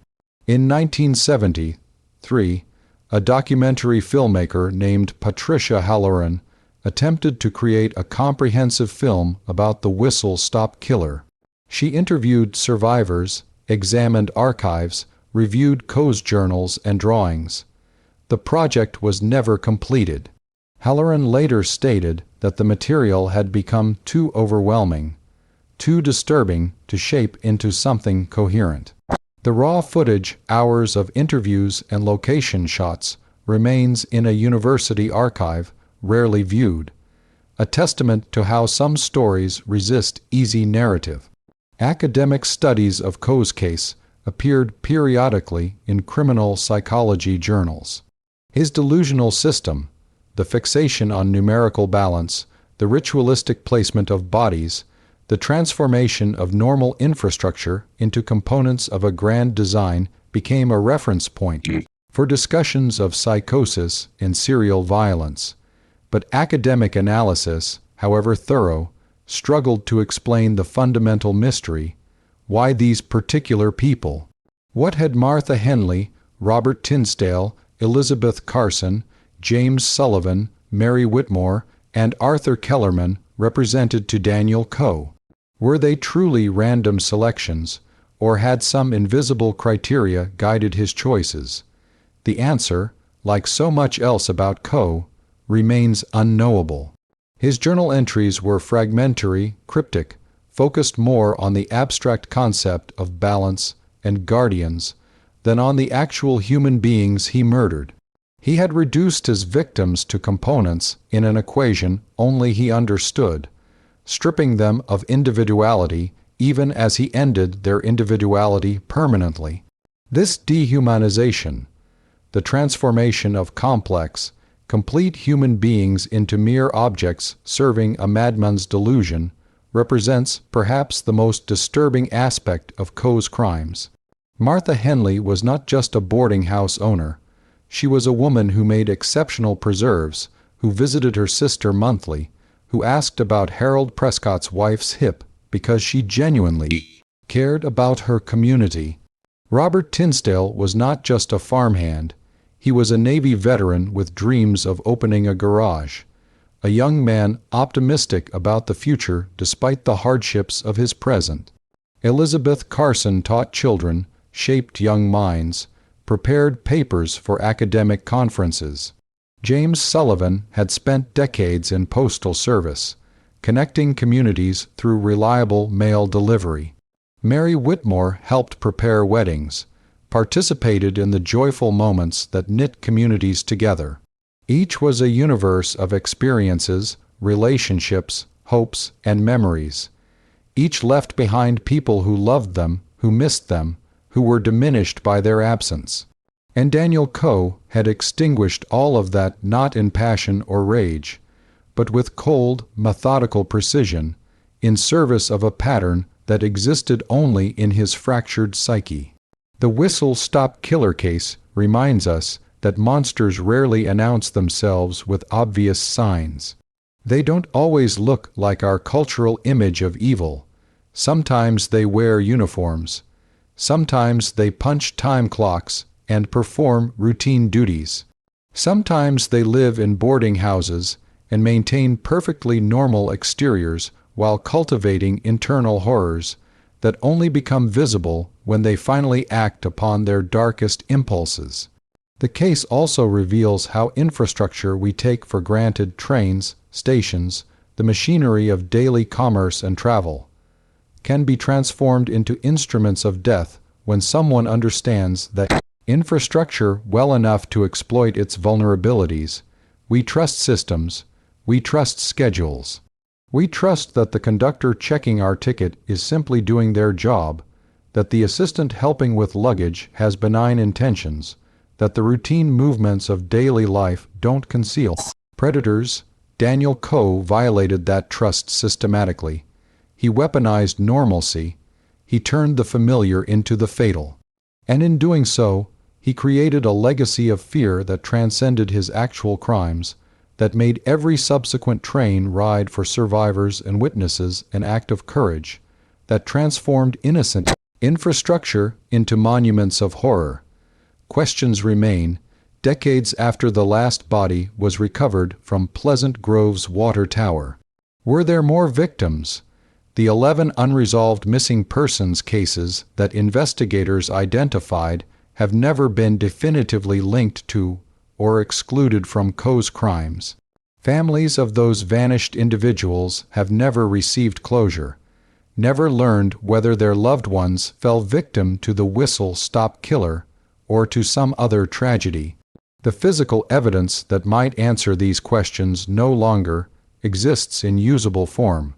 In 1973, a documentary filmmaker named Patricia Halloran attempted to create a comprehensive film about the whistle-stop killer. She interviewed survivors, examined archives, reviewed Coe's journals and drawings. The project was never completed. Halloran later stated that the material had become too overwhelming, too disturbing to shape into something coherent. The raw footage, hours of interviews and location shots, remains in a university archive, rarely viewed, a testament to how some stories resist easy narrative. Academic studies of Coe's case appeared periodically in criminal psychology journals. His delusional system, the fixation on numerical balance, the ritualistic placement of bodies, the transformation of normal infrastructure into components of a grand design became a reference point for discussions of psychosis and serial violence. But academic analysis, however thorough, struggled to explain the fundamental mystery: why these particular people? What had Martha Henley, Robert Tinsdale, Elizabeth Carson, James Sullivan, Mary Whitmore, and Arthur Kellerman represented to Daniel Coe? Were they truly random selections, or had some invisible criteria guided his choices? The answer, like so much else about Coe, remains unknowable. His journal entries were fragmentary, cryptic, focused more on the abstract concept of balance and guardians than on the actual human beings he murdered. He had reduced his victims to components in an equation only he understood, stripping them of individuality even as he ended their individuality permanently. This dehumanization, the transformation of complex, complete human beings into mere objects serving a madman's delusion, represents perhaps the most disturbing aspect of Coe's crimes. Martha Henley was not just a boarding house owner. She was a woman who made exceptional preserves, who visited her sister monthly, who asked about Harold Prescott's wife's hip because she genuinely cared about her community. Robert Tinsdale was not just a farmhand. He was a Navy veteran with dreams of opening a garage, a young man optimistic about the future despite the hardships of his present. Elizabeth Carson taught children, shaped young minds, prepared papers for academic conferences. James Sullivan had spent decades in postal service, connecting communities through reliable mail delivery. Mary Whitmore helped prepare weddings, participated in the joyful moments that knit communities together. Each was a universe of experiences, relationships, hopes, and memories. Each left behind people who loved them, who missed them, who were diminished by their absence. And Daniel Coe had extinguished all of that not in passion or rage, but with cold, methodical precision, in service of a pattern that existed only in his fractured psyche. The whistle-stop killer case reminds us that monsters rarely announce themselves with obvious signs. They don't always look like our cultural image of evil. Sometimes they wear uniforms. Sometimes they punch time clocks and perform routine duties. Sometimes they live in boarding houses and maintain perfectly normal exteriors while cultivating internal horrors that only become visible when they finally act upon their darkest impulses. The case also reveals how infrastructure we take for granted, trains, stations, the machinery of daily commerce and travel, can be transformed into instruments of death when someone understands that infrastructure well enough to exploit its vulnerabilities. We trust systems, we trust schedules. We trust that the conductor checking our ticket is simply doing their job, that the assistant helping with luggage has benign intentions, that the routine movements of daily life don't conceal predators. Daniel Coe violated that trust systematically. He weaponized normalcy. He turned the familiar into the fatal. And in doing so, he created a legacy of fear that transcended his actual crimes, that made every subsequent train ride for survivors and witnesses an act of courage, that transformed innocent infrastructure into monuments of horror. Questions remain, decades after the last body was recovered from Pleasant Grove's water tower. Were there more victims? The 11 unresolved missing persons cases that investigators identified have never been definitively linked to or excluded from Coe's crimes. Families of those vanished individuals have never received closure, never learned whether their loved ones fell victim to the whistle-stop killer or to some other tragedy. The physical evidence that might answer these questions no longer exists in usable form.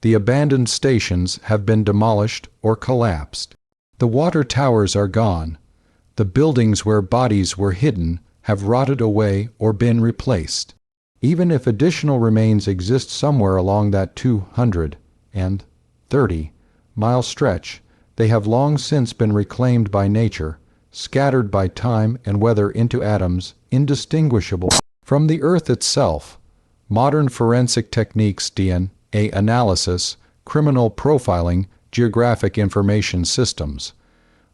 The abandoned stations have been demolished or collapsed. The water towers are gone. The buildings where bodies were hidden have rotted away or been replaced. Even if additional remains exist somewhere along that 230-mile stretch, they have long since been reclaimed by nature, scattered by time and weather into atoms indistinguishable from the earth itself. Modern forensic techniques, DNA analysis, criminal profiling, geographic information systems,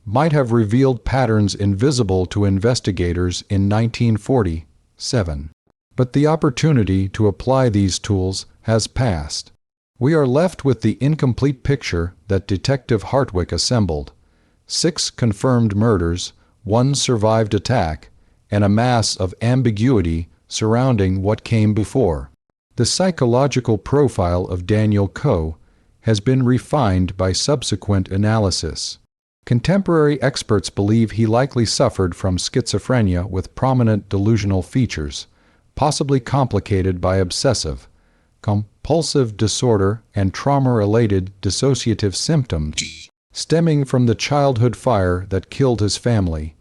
might have revealed patterns invisible to investigators in 1947. But the opportunity to apply these tools has passed. We are left with the incomplete picture that Detective Hartwick assembled: 6 confirmed murders, 1 survived attack, and a mass of ambiguity surrounding what came before. The psychological profile of Daniel Coe has been refined by subsequent analysis. Contemporary experts believe he likely suffered from schizophrenia with prominent delusional features, possibly complicated by obsessive, compulsive disorder and trauma-related dissociative symptoms stemming from the childhood fire that killed his family,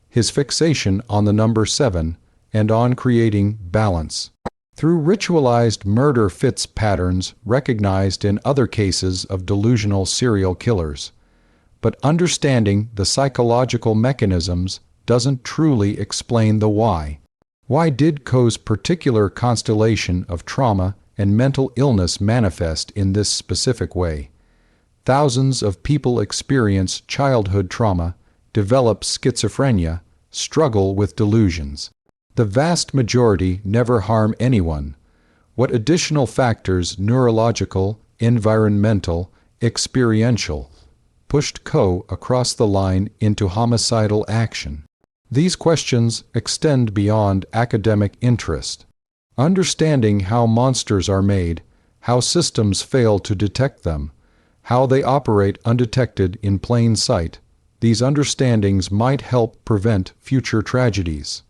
his fixation on the number 7, and on creating balance through ritualized murder fits patterns recognized in other cases of delusional serial killers. But understanding the psychological mechanisms doesn't truly explain the why. Why did Coe's particular constellation of trauma and mental illness manifest in this specific way? Thousands of people experience childhood trauma, develop schizophrenia, struggle with delusions. The vast majority never harm anyone. What additional factors, neurological, environmental, experiential, pushed Coe across the line into homicidal action? These questions extend beyond academic interest. Understanding how monsters are made, how systems fail to detect them, how they operate undetected in plain sight, these understandings might help prevent future tragedies.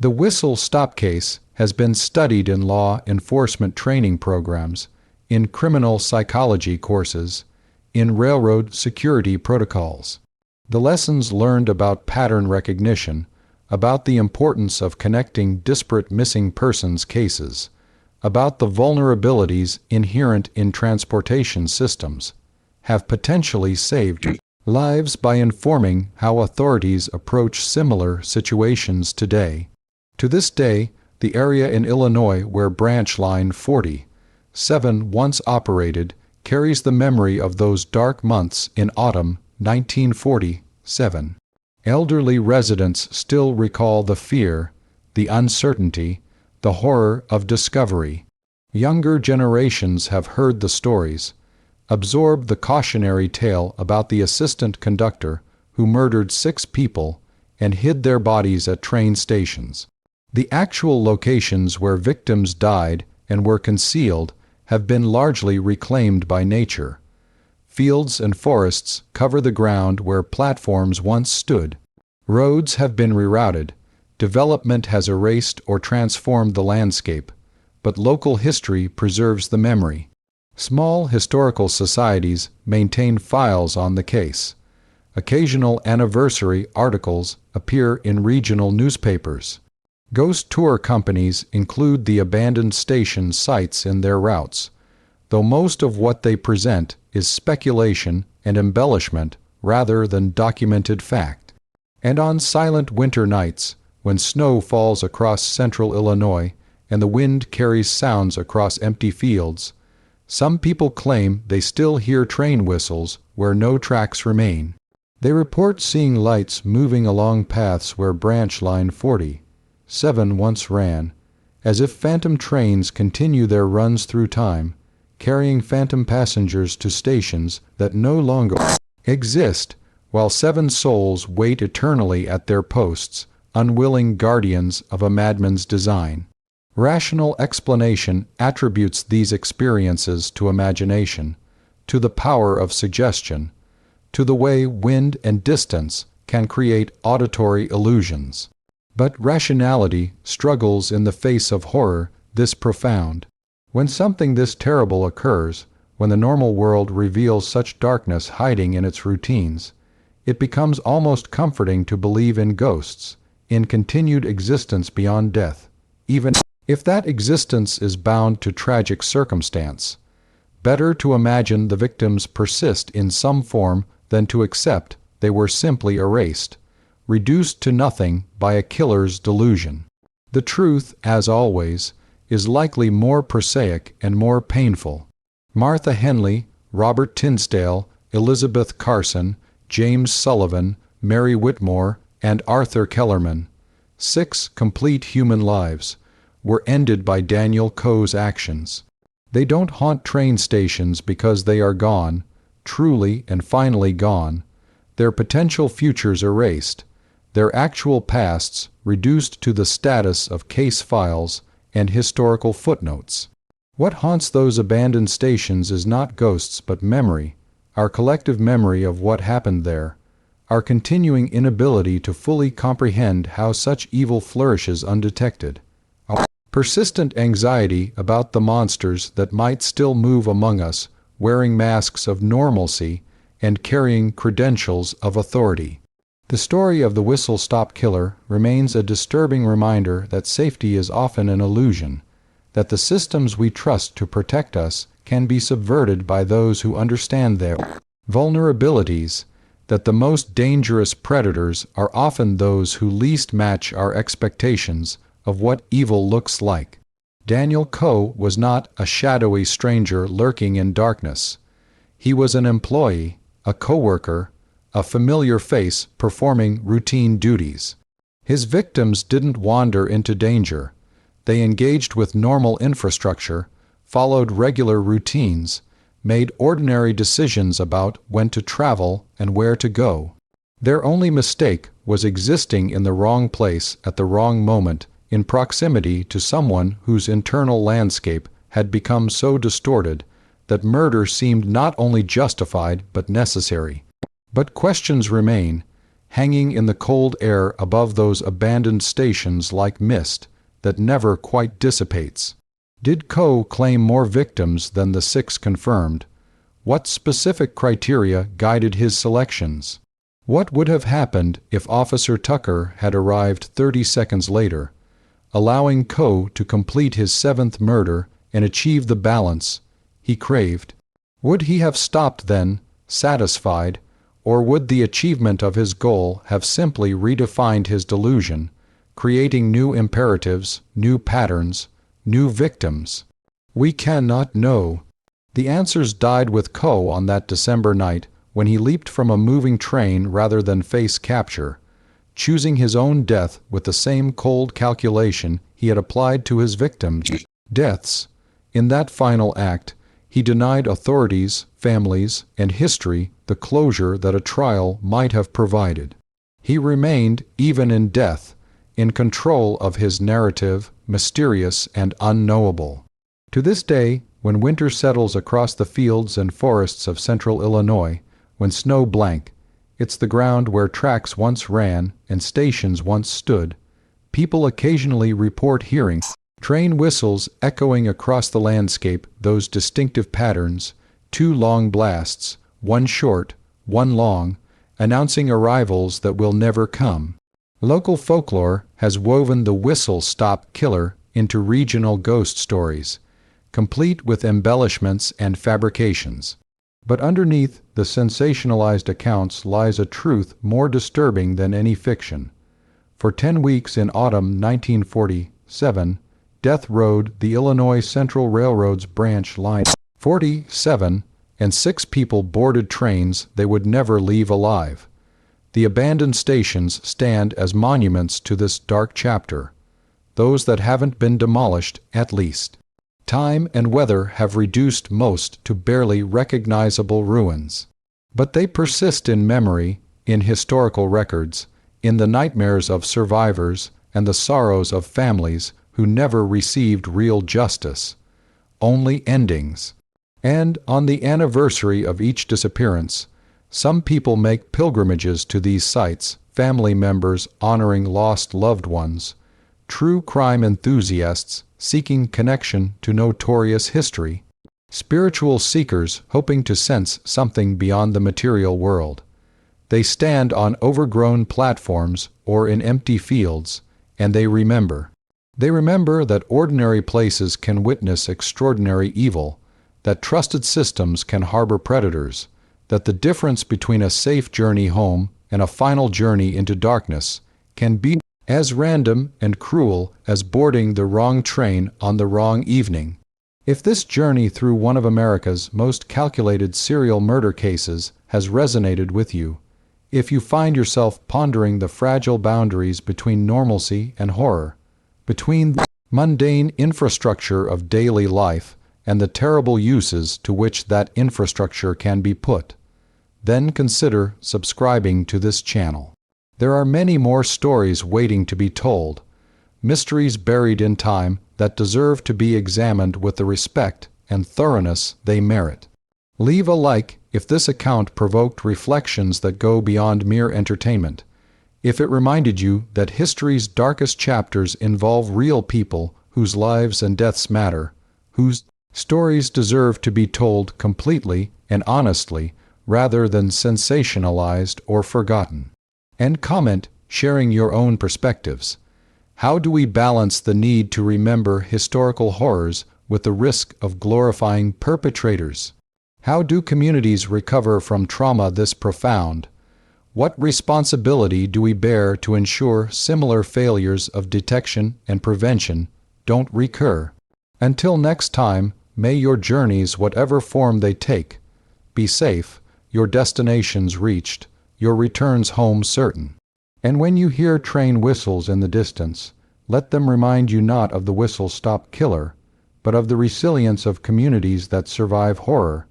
The whistle-stop case has been studied in law enforcement training programs, in criminal psychology courses, in railroad security protocols. The lessons learned about pattern recognition, about the importance of connecting disparate missing persons cases, about the vulnerabilities inherent in transportation systems, have potentially saved lives by informing how authorities approach similar situations today. To this day, the area in Illinois where Branch Line 47 once operated carries the memory of those dark months in autumn 1947. Elderly residents still recall the fear, the uncertainty, the horror of discovery. Younger generations have heard the stories, absorbed the cautionary tale about the assistant conductor who murdered 6 people and hid their bodies at train stations. The actual locations where victims died and were concealed have been largely reclaimed by nature. Fields and forests cover the ground where platforms once stood. Roads have been rerouted. Development has erased or transformed the landscape, but local history preserves the memory. Small historical societies maintain files on the case. Occasional anniversary articles appear in regional newspapers. Ghost tour companies include the abandoned station sites in their routes, though most of what they present is speculation and embellishment rather than documented fact. And on silent winter nights, when snow falls across central Illinois and the wind carries sounds across empty fields, some people claim they still hear train whistles where no tracks remain. They report seeing lights moving along paths where branch line 47 once ran, as if phantom trains continue their runs through time, carrying phantom passengers to stations that no longer exist, while 7 souls wait eternally at their posts, unwilling guardians of a madman's design. Rational explanation attributes these experiences to imagination, to the power of suggestion, to the way wind and distance can create auditory illusions. But rationality struggles in the face of horror this profound. When something this terrible occurs, when the normal world reveals such darkness hiding in its routines, it becomes almost comforting to believe in ghosts, in continued existence beyond death, even if that existence is bound to tragic circumstance. Better to imagine the victims persist in some form than to accept they were simply erased, reduced to nothing by a killer's delusion. The truth, as always, is likely more prosaic and more painful. Martha Henley, Robert Tinsdale, Elizabeth Carson, James Sullivan, Mary Whitmore, and Arthur Kellerman, 6 complete human lives, were ended by Daniel Coe's actions. They don't haunt train stations because they are gone, truly and finally gone, their potential futures erased, their actual pasts reduced to the status of case files and historical footnotes. What haunts those abandoned stations is not ghosts but memory, our collective memory of what happened there, our continuing inability to fully comprehend how such evil flourishes undetected, our persistent anxiety about the monsters that might still move among us, wearing masks of normalcy and carrying credentials of authority. The story of the whistle-stop killer remains a disturbing reminder that safety is often an illusion, that the systems we trust to protect us can be subverted by those who understand their vulnerabilities, that the most dangerous predators are often those who least match our expectations of what evil looks like. Daniel Coe was not a shadowy stranger lurking in darkness. He was an employee, a coworker, a familiar face performing routine duties. His victims didn't wander into danger. They engaged with normal infrastructure, followed regular routines, made ordinary decisions about when to travel and where to go. Their only mistake was existing in the wrong place at the wrong moment, in proximity to someone whose internal landscape had become so distorted that murder seemed not only justified but necessary. But questions remain, hanging in the cold air above those abandoned stations like mist that never quite dissipates. Did Coe claim more victims than the 6 confirmed? What specific criteria guided his selections? What would have happened if Officer Tucker had arrived 30 seconds later, allowing Coe to complete his 7th murder and achieve the balance he craved? Would he have stopped then, satisfied, or would the achievement of his goal have simply redefined his delusion, creating new imperatives, new patterns, new victims? We cannot know. The answers died with Coe on that December night when he leaped from a moving train rather than face capture, choosing his own death with the same cold calculation he had applied to his victims' deaths. In that final act, he denied authorities, families, and history the closure that a trial might have provided. He remained, even in death, in control of his narrative, mysterious and unknowable. To this day, when winter settles across the fields and forests of central Illinois, when snow blank, it's the ground where tracks once ran and stations once stood, people occasionally report hearing train whistles echoing across the landscape, those distinctive patterns, 2 long blasts, 1 short, 1 long, announcing arrivals that will never come. Local folklore has woven the whistle-stop killer into regional ghost stories, complete with embellishments and fabrications. But underneath the sensationalized accounts lies a truth more disturbing than any fiction. For 10 weeks in autumn 1947, death rode the Illinois Central Railroad's branch line 47, and 6 people boarded trains they would never leave alive. The abandoned stations stand as monuments to this dark chapter, those that haven't been demolished, at least. Time and weather have reduced most to barely recognizable ruins. But they persist in memory, in historical records, in the nightmares of survivors and the sorrows of families who never received real justice, only endings. And on the anniversary of each disappearance, some people make pilgrimages to these sites, family members honoring lost loved ones, true crime enthusiasts seeking connection to notorious history, spiritual seekers hoping to sense something beyond the material world. They stand on overgrown platforms or in empty fields, and they remember. They remember that ordinary places can witness extraordinary evil, that trusted systems can harbor predators, that the difference between a safe journey home and a final journey into darkness can be as random and cruel as boarding the wrong train on the wrong evening. If this journey through one of America's most calculated serial murder cases has resonated with you, if you find yourself pondering the fragile boundaries between normalcy and horror, between the mundane infrastructure of daily life and the terrible uses to which that infrastructure can be put, then consider subscribing to this channel. There are many more stories waiting to be told, mysteries buried in time that deserve to be examined with the respect and thoroughness they merit. Leave a like if this account provoked reflections that go beyond mere entertainment, if it reminded you that history's darkest chapters involve real people whose lives and deaths matter, whose stories deserve to be told completely and honestly rather than sensationalized or forgotten. And comment, sharing your own perspectives. How do we balance the need to remember historical horrors with the risk of glorifying perpetrators? How do communities recover from trauma this profound? What responsibility do we bear to ensure similar failures of detection and prevention don't recur? Until next time, may your journeys, whatever form they take, be safe, your destinations reached, your returns home certain. And when you hear train whistles in the distance, let them remind you not of the whistle-stop killer, but of the resilience of communities that survive horror,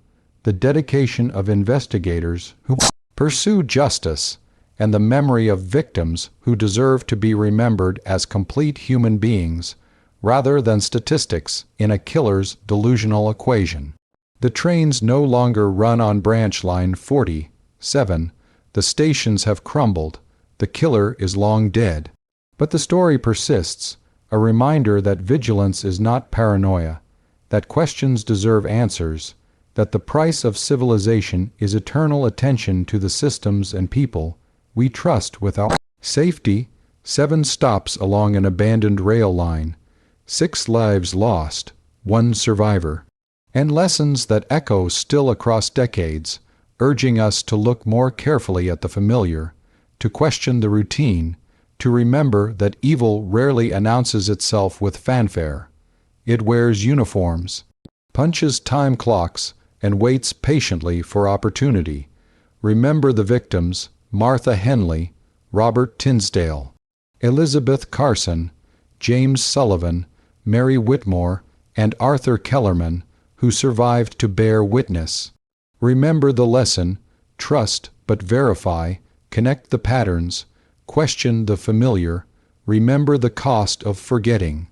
the dedication of investigators who pursue justice, and the memory of victims who deserve to be remembered as complete human beings rather than statistics in a killer's delusional equation. The trains no longer run on branch line 47, the stations have crumbled, the killer is long dead. But the story persists, a reminder that vigilance is not paranoia, that questions deserve answers, that the price of civilization is eternal attention to the systems and people we trust without safety. 7 stops along an abandoned rail line, 6 lives lost, 1 survivor, and lessons that echo still across decades, urging us to look more carefully at the familiar, to question the routine, to remember that evil rarely announces itself with fanfare. It wears uniforms, punches time clocks, and waits patiently for opportunity. Remember the victims: Martha Henley, Robert Tinsdale, Elizabeth Carson, James Sullivan, Mary Whitmore, and Arthur Kellerman, who survived to bear witness. Remember the lesson: trust but verify, connect the patterns, question the familiar, remember the cost of forgetting.